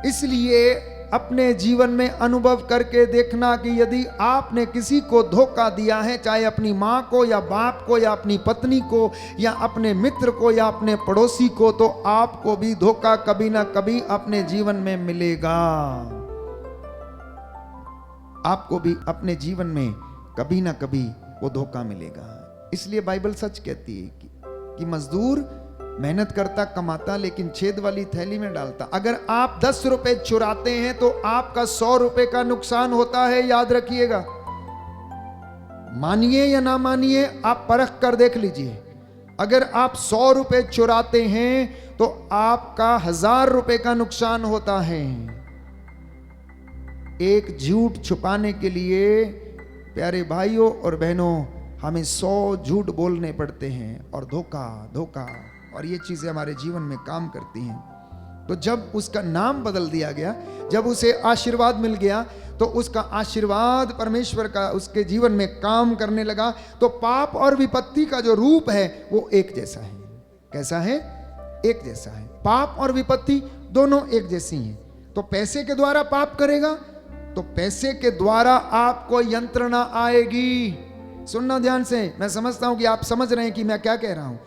इसलिए अपने जीवन में अनुभव करके देखना कि यदि आपने किसी को धोखा दिया है, चाहे अपनी माँ को या बाप को या अपनी पत्नी को या अपने मित्र को या अपने पड़ोसी को, तो आपको भी धोखा कभी ना कभी अपने जीवन में मिलेगा। आपको भी अपने जीवन में कभी ना कभी वो धोखा मिलेगा। इसलिए बाइबल सच कहती है कि मजदूर मेहनत करता कमाता लेकिन छेद वाली थैली में डालता। अगर आप 10 रुपए चुराते हैं तो आपका 100 रुपए का नुकसान होता है, याद रखिएगा। मानिए या ना मानिए, आप परख कर देख लीजिए। अगर आप 100 रुपए चुराते हैं तो आपका 1000 रुपए का नुकसान होता है। एक झूठ छुपाने के लिए प्यारे भाइयों और बहनों हमें 100 झूठ बोलने पड़ते हैं और धोखा और ये चीजें हमारे जीवन में काम करती हैं। तो जब उसका नाम बदल दिया गया, जब उसे आशीर्वाद मिल गया, तो उसका आशीर्वाद परमेश्वर का उसके जीवन में काम करने लगा। तो पाप और विपत्ति का जो रूप है वो एक जैसा है। कैसा है? एक जैसा है। पाप और विपत्ति दोनों एक जैसी हैं। तो पैसे के द्वारा पाप करेगा तो पैसे के द्वारा आपको यंत्रणा आएगी। सुनना ध्यान से, मैं समझता हूं कि आप समझ रहे हैं कि मैं क्या कह रहा हूं,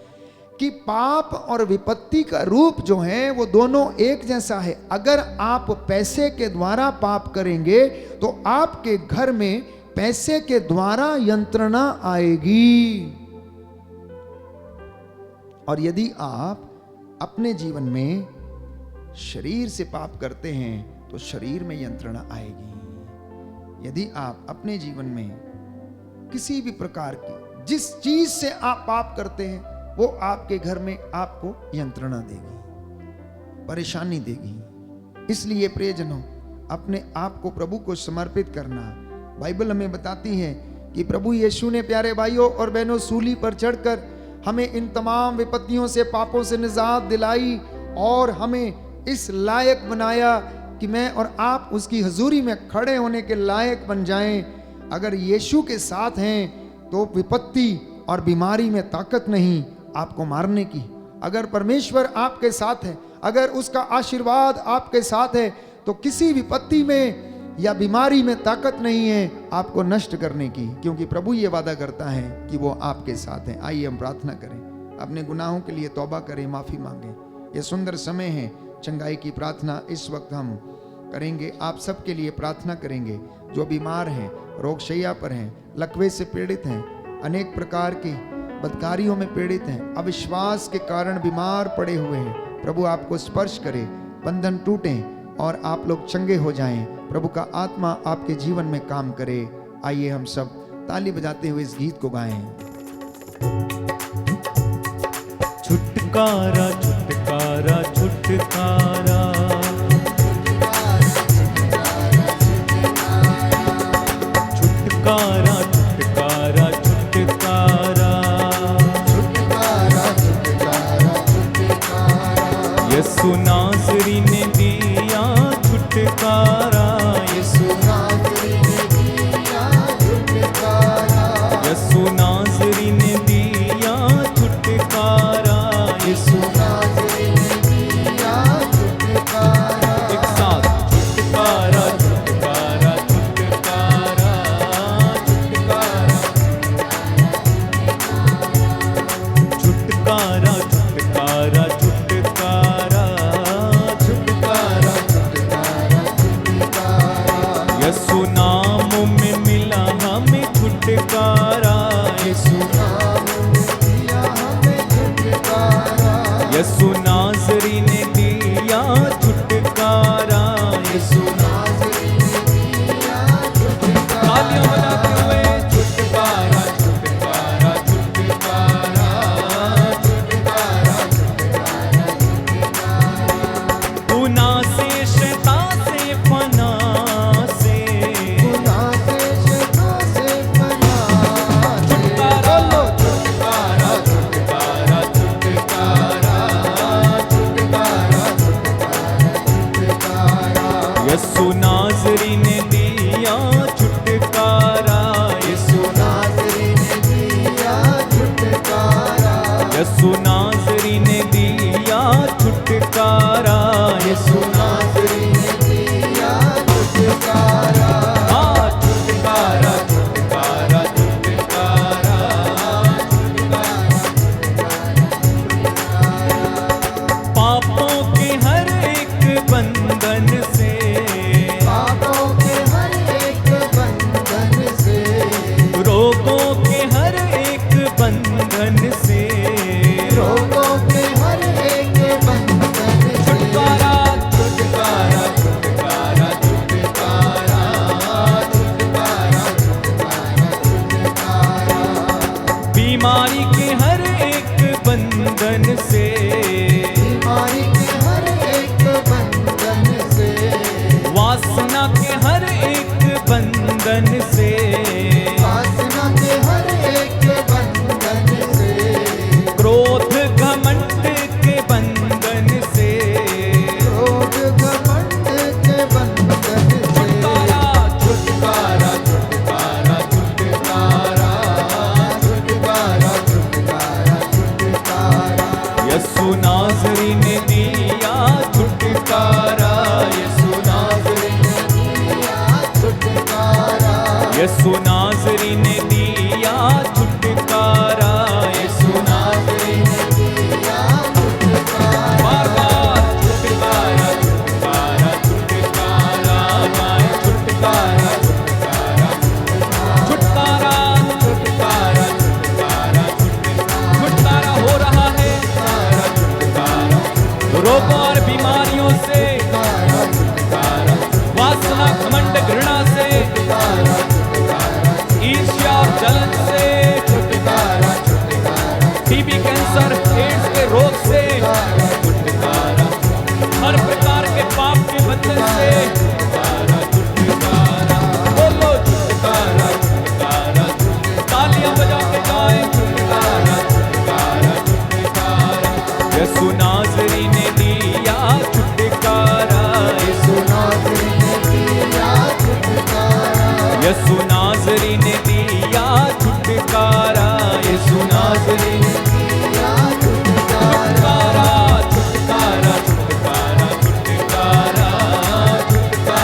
कि पाप और विपत्ति का रूप जो है वो दोनों एक जैसा है। अगर आप पैसे के द्वारा पाप करेंगे तो आपके घर में पैसे के द्वारा यंत्रणा आएगी। और यदि आप अपने जीवन में शरीर से पाप करते हैं तो शरीर में यंत्रणा आएगी। यदि आप अपने जीवन में किसी भी प्रकार की जिस चीज से आप पाप करते हैं वो आपके घर में आपको यंत्रणा देगी, परेशानी देगी। इसलिए प्रियजनों, अपने आप को प्रभु को समर्पित करना। बाइबल हमें बताती है कि प्रभु यीशु ने प्यारे भाइयों और बहनों सूली पर चढ़कर हमें इन तमाम विपत्तियों से, पापों से निजात दिलाई और हमें इस लायक बनाया कि मैं और आप उसकी हजूरी में खड़े होने के लायक बन जाएं। अगर यीशु के साथ हैं तो विपत्ति और बीमारी में ताकत नहीं आपको मारने की। अगर परमेश्वर आपके साथ है, अगर उसका आशीर्वाद आपके साथ है, तो किसी विपत्ति में या बीमारी में ताकत नहीं है आपको नष्ट करने की, क्योंकि प्रभु ये वादा करता है कि वो आपके साथ है। आइए हम प्रार्थना करें, अपने गुनाहों के लिए तौबा करें, माफी मांगें। ये सुंदर समय है चंगाई की प्रार्थना इस वक्त हम करेंगे। आप सबके लिए प्रार्थना करेंगे जो बीमार हैं, रोगशैया पर हैं, लकवे से पीड़ित हैं, अनेक प्रकार की बदकारियों में पीड़ित हैं, अविश्वास के कारण बीमार पड़े हुए हैं। प्रभु आपको स्पर्श करे, बंधन टूटें और आप लोग चंगे हो जाएं। प्रभु का आत्मा आपके जीवन में काम करे। आइए हम सब ताली बजाते हुए इस गीत को गाएं। छुटकारा छुटकारा छुटकारा, छुटकारा छुटकारा छुटकारा, यीशु नासरी ने दिया छुटकारा, यीशु नासरी ने दिया छुटकारा, यीशु नासरी ने दिया छुटकारा, यीशु नासरी ने दिया छुटकारा। एक साथ छुटकारा छुटकारा छुटकारा छुटकारा, छुटकारा छुटकारा छुटकारा, छुटकारा छुटकारा छुटकारा, यीशु नाम में मिला हमें छुटकारा, यीशु नाम में दिया हमें छुटकारा, यीशु नासरी ने दिया छुटकारा, यीशु नासरी ने दिया छुटकारा। तालियां बजाते हुए छुटकारा छुटकारा छुटकारा छुटकारा छुटकारा छुटकारा, गुनाह से शैतान से फना से, गुनाह से शैतान से फना से, छुटकारा छुटकारा छुटकारा छुटकारा छुटकारा छुटकारा, यीशु नासरी ने दिया छुटकारा, यीशु नासरी ने दिया छुटकारा, यीशु नासरी ने दिया छुटकारा, यीशु नासरी ने दिया छुटकारा। हाँ छुटकारा छुटकारा छुटकारा छुटकारा, पापों के हर एक बंधन से, पापों के हर एक बंधन से, रोगों के हर एक बंधन से, रोगों के हर एक बंधन से, छुटकारा छुटकारा छुटकारा छुटकारा छुटकारा छुटकारा छुटकारा, बीमारी के हर एक बंधन से, बीमारी के हर एक बंधन से, वासना के हर एक बंधन से, वासना के हर एक बंधन से, क्रोध घमंड के बंधन से, क्रोध घमंड के बंधन से, छुटकारा छुटकारा छुटकारा छुटकारा छुटकारा छुटकारा छुटकारा, यीशु नासरी ने दिया छुटकारा, यीशु नासरी ने दिया छुटकारा, यीशु नासरी ने दिया छुटकारा, यीशु नासरी ने दिया छुटकारा। बार बार छुटकारा छुटकारा छुटकारा गाए, छुटकारा छुटकारा छुटकारा छुटकारा छुटकारा छुटकारा हो रहा है, छुटकारा रोगों और बीमारियों से, वासना घमंड घृणा से, ईर्ष्या और जलन से, टीबी कैंसर एड्स के रोग से, हर प्रकार के पाप के बंधन से, बोलो छुटकारा छुटकारा, तालियां बजा के गाएं छुटकारा छुटकारा छुटकारा, यीशु नासरी ने दिया छुटकारा, यीशु नासरी ने दिया छुटकारा, यीशु नासरी ने दिया छुटकारा, यीशु नासरी ने दिया छुटकारा, छुटकारा छुटकारा छुटकारा छुटकारा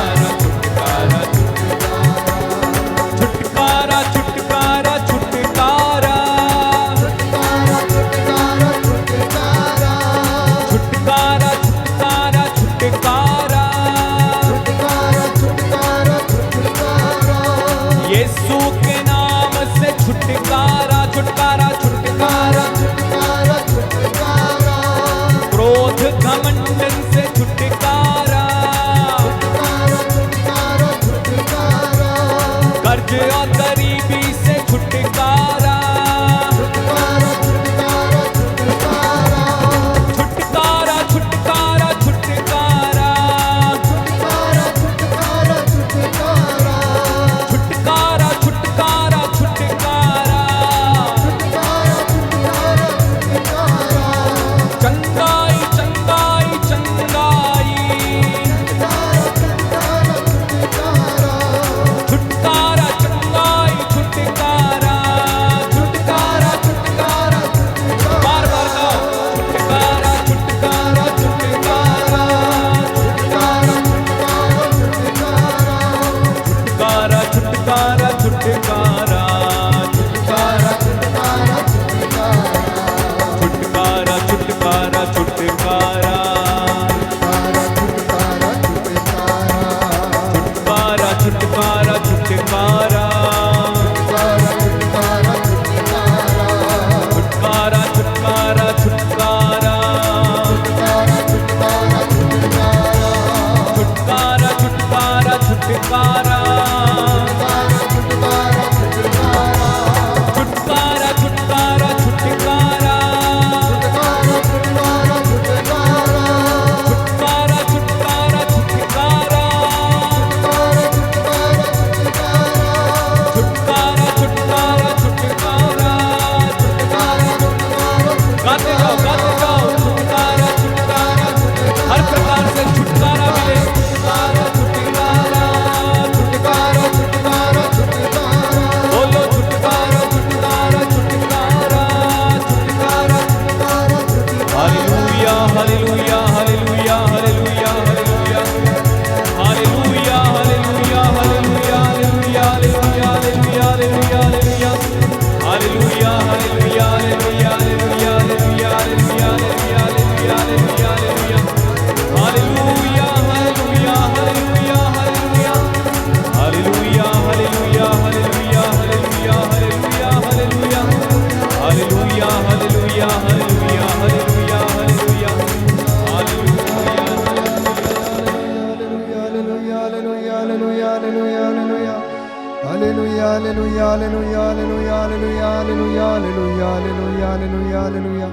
hallelujah hallelujah hallelujah hallelujah hallelujah hallelujah hallelujah hallelujah hallelujah.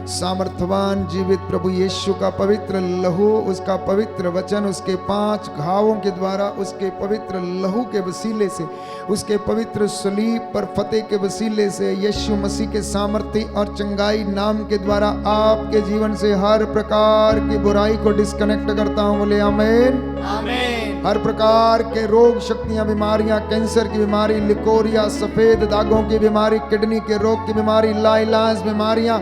सामर्थवान जीवित प्रभु यीशु का पवित्र लहू, उसका पवित्र वचन, उसके 5 घावों के द्वारा, उसके पवित्र लहू के वसीले से, उसके पवित्र सलीब पर फतेह के वसीले से, यीशु मसीह के सामर्थ्य और चंगाई नाम के द्वारा आपके जीवन से हर प्रकार की बुराई को डिस्कनेक्ट करता हूं। बोले आमीन आमीन। हर प्रकार के रोग, शक्तियां, बीमारियां, कैंसर की बीमारी, लिकोरिया, सफेद दागों की बीमारी, किडनी के रोग की बीमारी, लाइलाज बीमारियां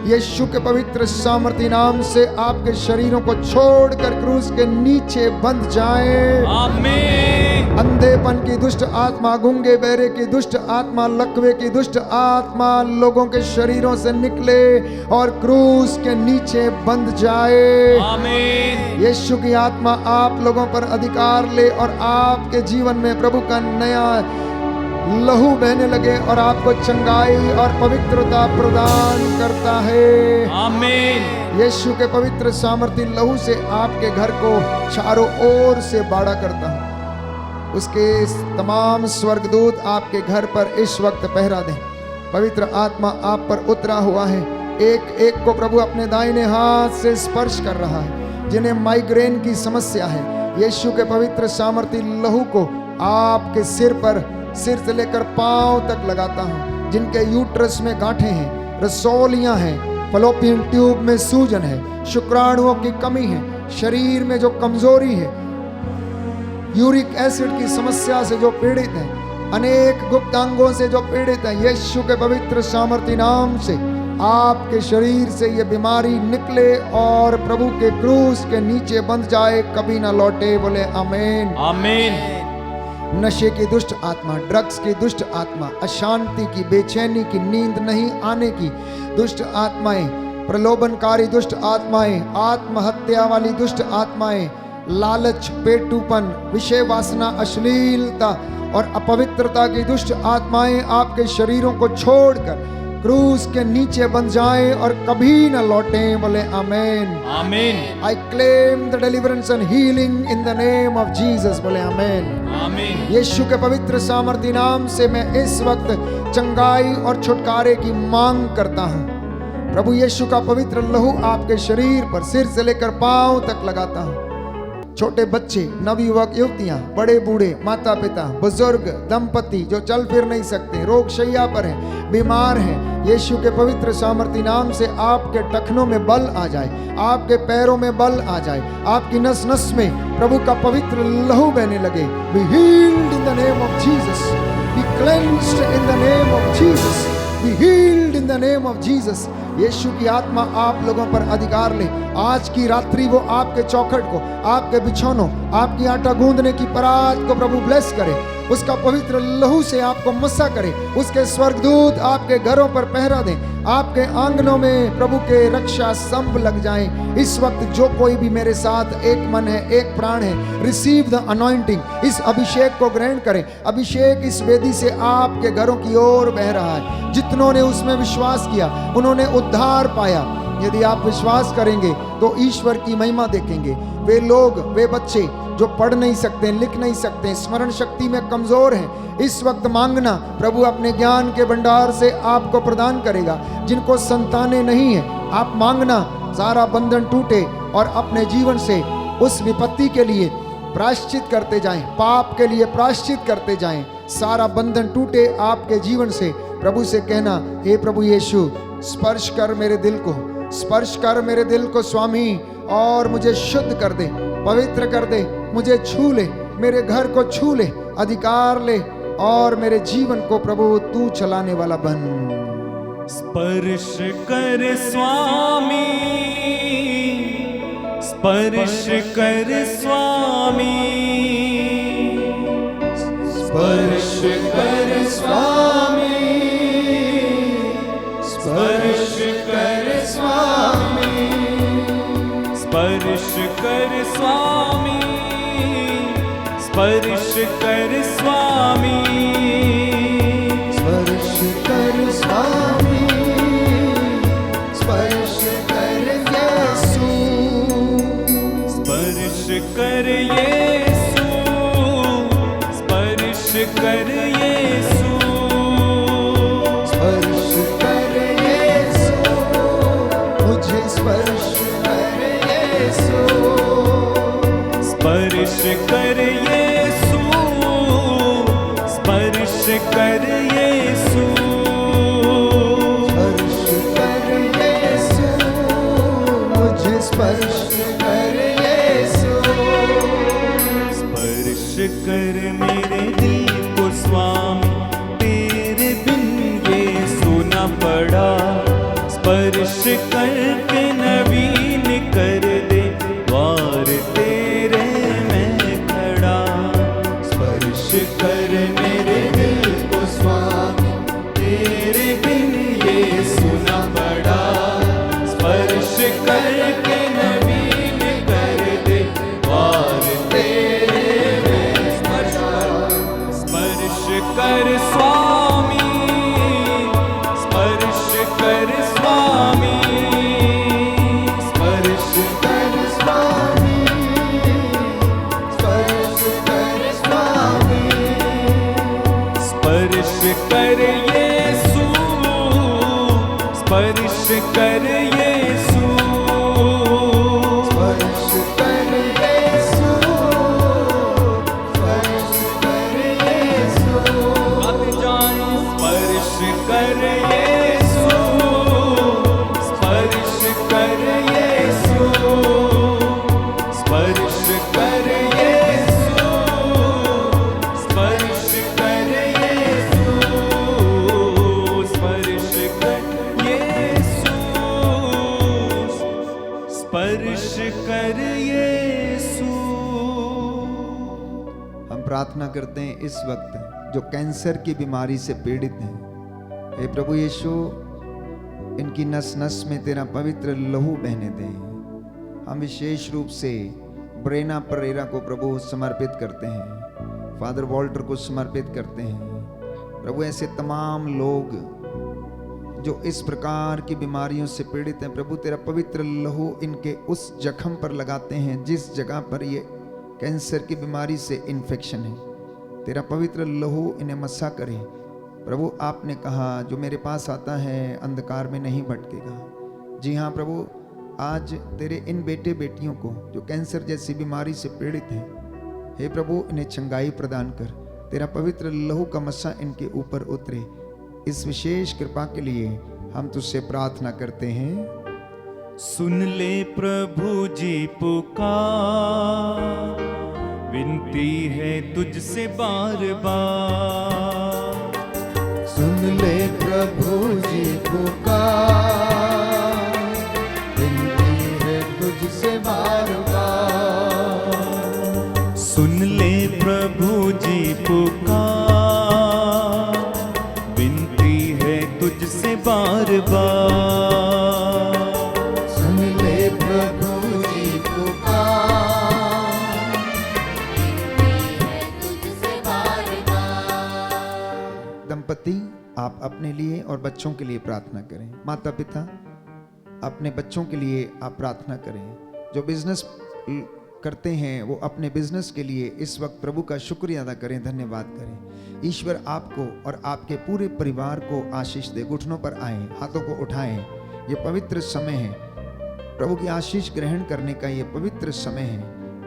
यीशु के पवित्र सामर्थ्य नाम से आपके शरीरों को छोड़कर क्रूस के नीचे बंध जाएं। आमीन। अंधेपन की दुष्ट आत्मा, गूंगे बहरे की दुष्ट आत्मा, लकवे की दुष्ट आत्मा लोगों के शरीरों से निकले और क्रूस के नीचे बंध जाए। आमीन। यीशु की आत्मा आप लोगों पर अधिकार ले और आपके जीवन में प्रभु का नया लहू बहने लगे और आपको चंगाई और पवित्रता प्रदान करता है। आमीन। यीशु के पवित्र सामर्थ्य लहू से आपके घर को चारों ओर से बाड़ा करता हूं। उसके तमाम स्वर्गदूत आपके घर पर इस वक्त पहरा दें। पवित्र आत्मा आप पर उतरा हुआ है। एक एक को प्रभु अपने दाहिने हाथ से स्पर्श कर रहा है। जिन्हें माइग्रेन की समस्या है, यीशु के पवित्र सामर्थ्य लहू को आपके सिर पर, सिर से लेकर पांव तक लगाता हूं। जिनके यूट्रस में गांठें हैं, रसौलियां हैं, फलोपियन ट्यूब में सूजन है, शुक्राणुओं की कमी है, शरीर में जो कमजोरी है, यूरिक एसिड की समस्या से जो पीड़ित है, अनेक गुप्तांगों से जो पीड़ित है, यीशु के पवित्र सामर्थ्य नाम से आपके शरीर से ये बीमारी निकले और प्रभु के क्रूस के नीचे बंध जाए, कभी ना लौटे। बोले आमीन आमीन। नशे की दुष्ट आत्मा, ड्रग्स की दुष्ट आत्मा, अशांति की, बेचैनी की, नींद नहीं आने की दुष्ट आत्माएं, प्रलोभनकारी दुष्ट आत्माएं, आत्महत्या वाली दुष्ट आत्माएं, लालच, पेटूपन, विषय वासना, अश्लीलता और अपवित्रता की दुष्ट आत्माएं आपके शरीरों को छोड़कर क्रूस के नीचे बंध जाएं और कभी न लौटें। बोले आमीन आमीन। I claim the deliverance and healing in the name of Jesus. बोले आमीन आमीन। यीशु के पवित्र सामर्थ्य नाम से मैं इस वक्त चंगाई और छुटकारे की मांग करता हूं। प्रभु यीशु का पवित्र लहू आपके शरीर पर, सिर से लेकर पांव तक लगाता हूं। छोटे बच्चे, नवयुवक युवतियां, बड़े बूढ़े, माता पिता, बुजुर्ग, दंपति जो चल फिर नहीं सकते, रोग शैया पर हैं, बीमार हैं, यीशु के पवित्र सामर्थ्य नाम से आपके टखनों में बल आ जाए, आपके पैरों में बल आ जाए, आपकी नस नस में प्रभु का पवित्र लहू बहने लगे। Be healed in the name of Jesus, be cleansed in the name of Jesus, be healed in the name of Jesus. यीशु की आत्मा आप लोगों पर अधिकार ले। आज की रात्रि वो आपके चौखट को, आपके बिछौनों, आपकी आटा गूंदने की परात को प्रभु ब्लेस करे। उसका पवित्र लहू से आपको मस्सा करे। उसके स्वर्गदूत आपके घरों पर पहरा दें। आपके आंगनों में प्रभु के रक्षा स्तंभ लग जाएं। इस वक्त जो कोई भी मेरे साथ एक मन है, एक प्राण है, रिसीव द अनॉइंटिंग। इस अभिषेक को ग्रहण करें। अभिषेक इस वेदी से आपके घरों की ओर बह रहा है। जितनों ने उसमें विश्वास किया उन्होंने उद्धार पाया। यदि आप विश्वास करेंगे तो ईश्वर की महिमा देखेंगे। वे लोग, वे बच्चे जो पढ़ नहीं सकते, लिख नहीं सकते, स्मरण शक्ति में कमजोर हैं, इस वक्त मांगना, प्रभु अपने ज्ञान के भंडार से आपको प्रदान करेगा। जिनको संतानें नहीं है, आप मांगना, सारा बंधन टूटे और अपने जीवन से उस विपत्ति के लिए प्रायश्चित करते जाएं, पाप के लिए प्रायश्चित करते जाएं। सारा बंधन टूटे आपके जीवन से। प्रभु से कहना, हे प्रभु यीशु, स्पर्श कर मेरे दिल को, स्पर्श कर मेरे दिल को स्वामी, और मुझे शुद्ध कर दे, पवित्र कर दे, मुझे छू ले, मेरे घर को छू ले, अधिकार ले, और मेरे जीवन को प्रभु तू चलाने वाला बन। स्पर्श कर स्वामी, स्पर्श कर स्वामी, स्पर्श कर स्वामी, स्पर्श कर स्वामी, स्पर्श कर स्वामी, स्पर्श कर स्वामी, स्पर्श कर स्वामी, स्पर्श कर यीशु, स्पर्श कर यीशु, स्पर्श कर यीशु, स्पर्श कर यीशु, स्पर्श कर यीशु, स्पर्श कर यीशु, मुझे स्पर्श कर यीशु, स्पर्श कर मेरे दिल को स्वामी, तेरे बिन ये सुना पड़ा, स्पर्श करके नवीन कर दे द्वार तेरे में खड़ा, स्पर्श कर मेरे दिल को स्वामी, तेरे बिन ये सुना पड़ा, स्पर्श करके नवीन कर दे द्वार तेरे में खड़ा, स्पर्श कर स्वामी, स्पर्श कर स्वामी, स्पर्श कर स्वामी, स्पर्श कर स्वामी, स्पर्श कर यीशु, स्पर्श कर यीशु, स्पर्श कर यीशु, स्पर्श कर यीशु, गाते जाएं, स्पर्श कर यीशु, स्पर्श कर यीशु, स्पर्श कर यीशु, स्पर्श कर यीशु, स्पर्श कर यीशु, स्पर्श कर यीशु। हम प्रार्थना करते हैं इस वक्त जो कैंसर की बीमारी से पीड़ित हैं, हे प्रभु यीशु, इनकी नस नस में तेरा पवित्र लहू बहने दे। हम विशेष रूप से ब्रेना परेरा को प्रभु समर्पित करते हैं, फादर वॉल्टर को समर्पित करते हैं। प्रभु ऐसे तमाम लोग जो इस प्रकार की बीमारियों से पीड़ित हैं, प्रभु तेरा पवित्र लहू इनके उस जख्म पर लगाते हैं जिस जगह पर ये कैंसर की बीमारी से इन्फेक्शन है। तेरा पवित्र लहू इन्हें मसा करे। प्रभु आपने कहा जो मेरे पास आता है अंधकार में नहीं भटकेगा। जी हाँ प्रभु, आज तेरे इन बेटे बेटियों को जो कैंसर जैसी बीमारी से पीड़ित हैं, हे प्रभु इन्हें चंगाई प्रदान कर। तेरा पवित्र लहू का मसा इनके ऊपर उतरे। इस विशेष कृपा के लिए हम तुझसे प्रार्थना करते हैं। सुन ले प्रभु जी पुकार, विनती है तुझसे बार बार। सुन ले प्रभु जी पुकार, विनती है तुझसे बार बार। सुन ले प्रभु जी पुकार, विनती है तुझसे बार बार। सुन ले प्रभु जी पुकार, दंपति आप अपने लिए और बच्चों के लिए प्रार्थना करें। माता पिता अपने बच्चों के लिए आप प्रार्थना करें। जो बिजनेस करते हैं वो अपने बिजनेस के लिए इस वक्त प्रभु का शुक्रिया अदा करें, धन्यवाद करें। ईश्वर आपको और आपके पूरे परिवार को आशीष दे। घुटनों पर आए, हाथों को उठाएं। ये पवित्र समय है, प्रभु की आशीष ग्रहण करने का ये पवित्र समय है।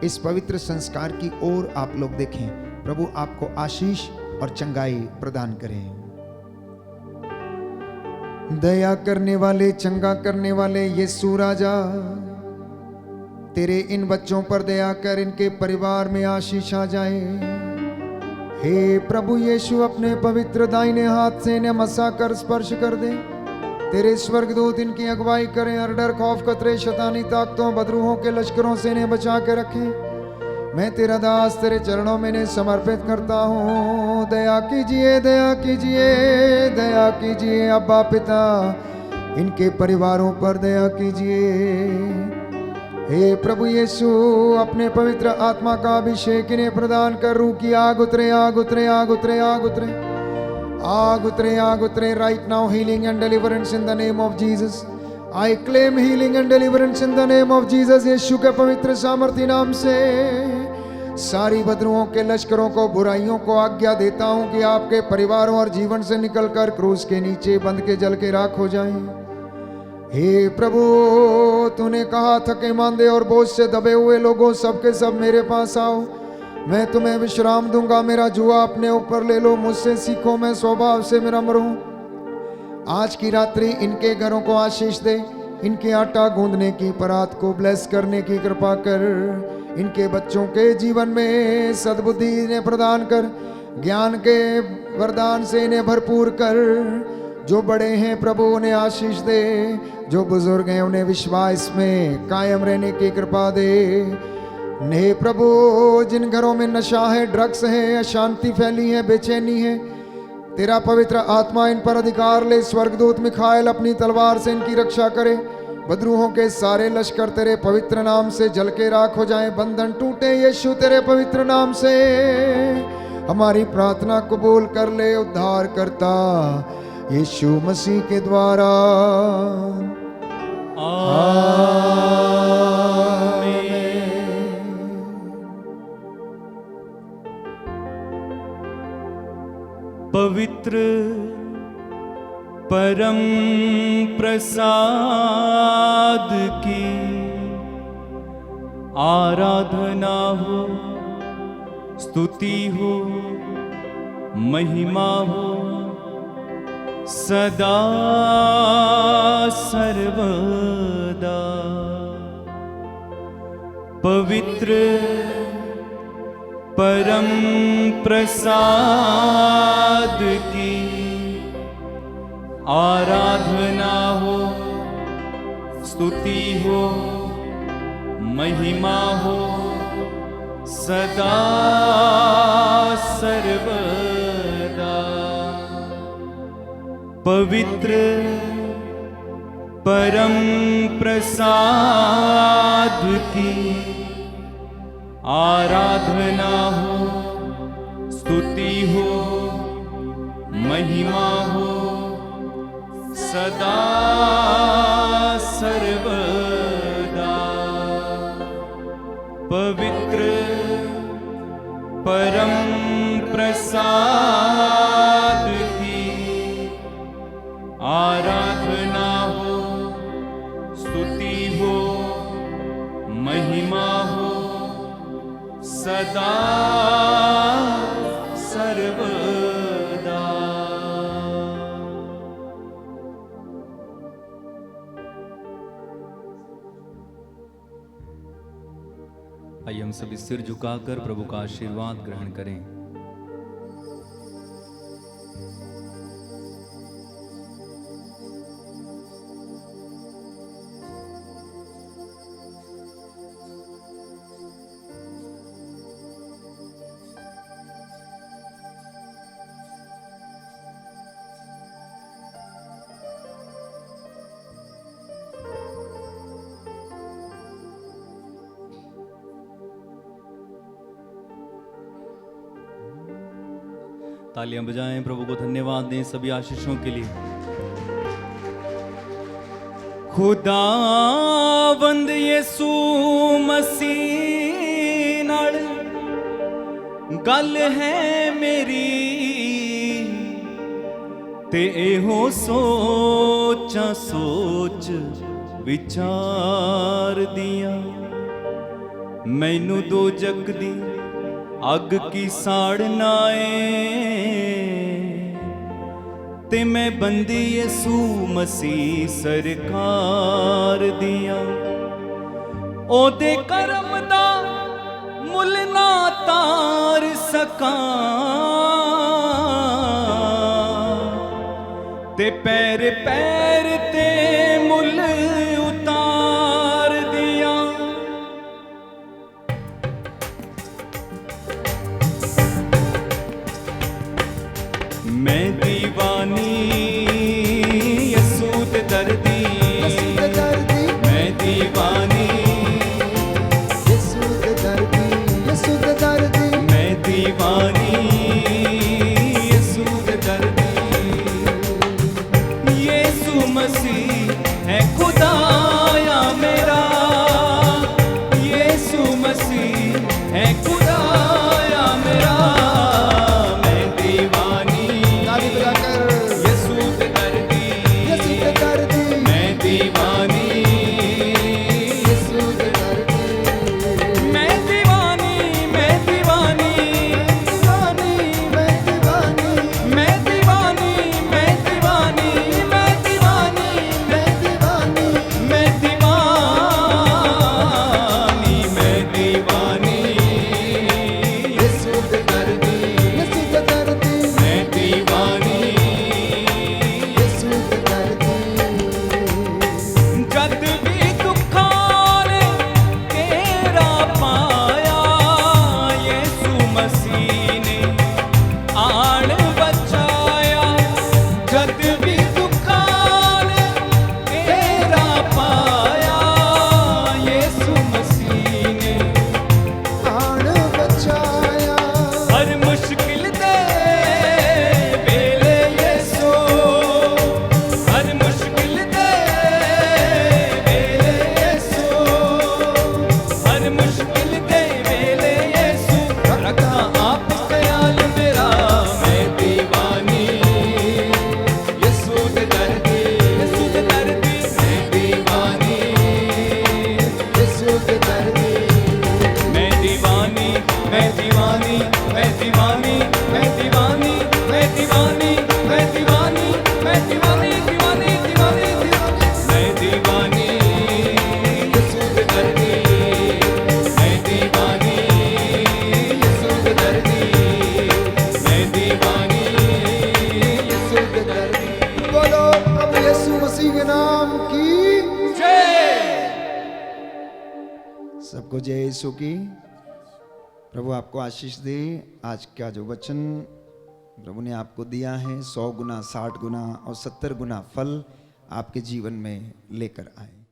इस पवित्र संस्कार की ओर आप लोग देखें। प्रभु आपको आशीष और चंगाई प्रदान करें। दया करने वाले, चंगा करने वाले यीशु राजा, तेरे इन बच्चों पर दया कर, इनके परिवार में आशीष आ जाए। हे प्रभु यीशु, अपने पवित्र दाहिने हाथ से इन्हें मसा कर स्पर्श कर दे। तेरे स्वर्गदूत इनकी अगुवाई करें। हर डर, खौफ, खतरे, शैतानी ताकतों, बदरूहों के लश्करों से इन्हें बचा के रखें। मैं तेरा दास तेरे चरणों में इन्हें समर्पित करता हूँ। दया कीजिए, दया कीजिए, दया कीजिए अब्बा पिता, इनके परिवारों पर दया कीजिए। हे प्रभु यीशु, अपने पवित्र आत्मा का अभिषेक इन्हें प्रदान कर। रूह की आग उतरे, आग उतरे, आग उतरे, आग उतरे, आग उतरे, आग उतरे। Right now healing and deliverance in the name of Jesus. I claim healing and deliverance in the name of Jesus. यीशु के पवित्र सामर्थ्य नाम से सारी बदरुओं के लश्करों को, बुराइयों को आज्ञा देता हूं कि आपके परिवारों और जीवन से निकलकर क्रूस के नीचे बंद के जल के राख हो जाएं। हे प्रभु, तूने कहा थके मांदे और बोझ से दबे हुए लोगों सबके सब मेरे पास आओ, मैं तुम्हें विश्राम दूंगा। मेरा जुआ अपने ऊपर ले लो, मुझसे सीखो, मैं स्वभाव से विनम्र हूँ। आज की रात्रि इनके घरों को आशीष दे, इनके आटा गूंदने की परात को ब्लेस करने की कृपा कर, इनके बच्चों के जीवन में सद्बुद्धि इन्हें प्रदान कर, ज्ञान के वरदान से इन्हें भरपूर कर। जो बड़े हैं प्रभु उन्हें आशीष दे, जो बुजुर्ग हैं उन्हें विश्वास में कायम रहने की कृपा दे। हे प्रभु, जिन घरों में नशा है, ड्रग्स है, अशांति फैली है, बेचैनी है, तेरा पवित्र आत्मा इन पर अधिकार ले। स्वर्गदूत मिखाएल अपनी तलवार से इनकी रक्षा करे। बदरूहों के सारे लश्कर तेरे पवित्र नाम से जल के राख हो जाएं, बंधन टूटे यीशु तेरे पवित्र नाम से। हमारी प्रार्थना कबूल कर ले उद्धार करता यीशु मसीह के द्वारा, पवित्र परम प्रसाद की आराधना हो, स्तुति हो, महिमा हो सदा सर्वदा। पवित्र परम प्रसाद की आराधना हो, स्तुति हो, महिमा हो सदा सर्वदा। पवित्र परम प्रसाद की आराधना हो, स्तुति हो, महिमा हो सदा सर्वदा। पवित्र परम प्रसाद की आराधना हो, स्तुति हो, महिमा हो सदा सर्वदा। आइए हम सभी सिर झुकाकर प्रभु का आशीर्वाद ग्रहण करें। तालियां बजाएं, प्रभु को धन्यवाद दें सभी आशीषों के लिए। खुदावंद यीशु मसीह नाल गल है मेरी, ते एहो सोचा सोच विचार दिया। मैनू दो जग दी अग की साड़ नाए, ते मैं बंदी यीशु मसीह सरकार दिया। ओदे करम दा मुल ना तार सका, ते पैर पैर ते मुल उतार दिया। मैं दीवानी यसूद दर्दी, मैं दीवानी यसूद दर्दी, यसूद दर्दी, मैं दीवानी यसूद दर्दी। यीशु मसीह है खुदाया मेरा, यीशु मसीह है खुदाया मेरा। मैं दीवानी यीशु सबको जय यीशु की। प्रभु आपको आशीष दे। आज का जो वचन प्रभु ने आपको दिया है 100 गुना, 60 गुना और 70 गुना फल आपके जीवन में लेकर आए।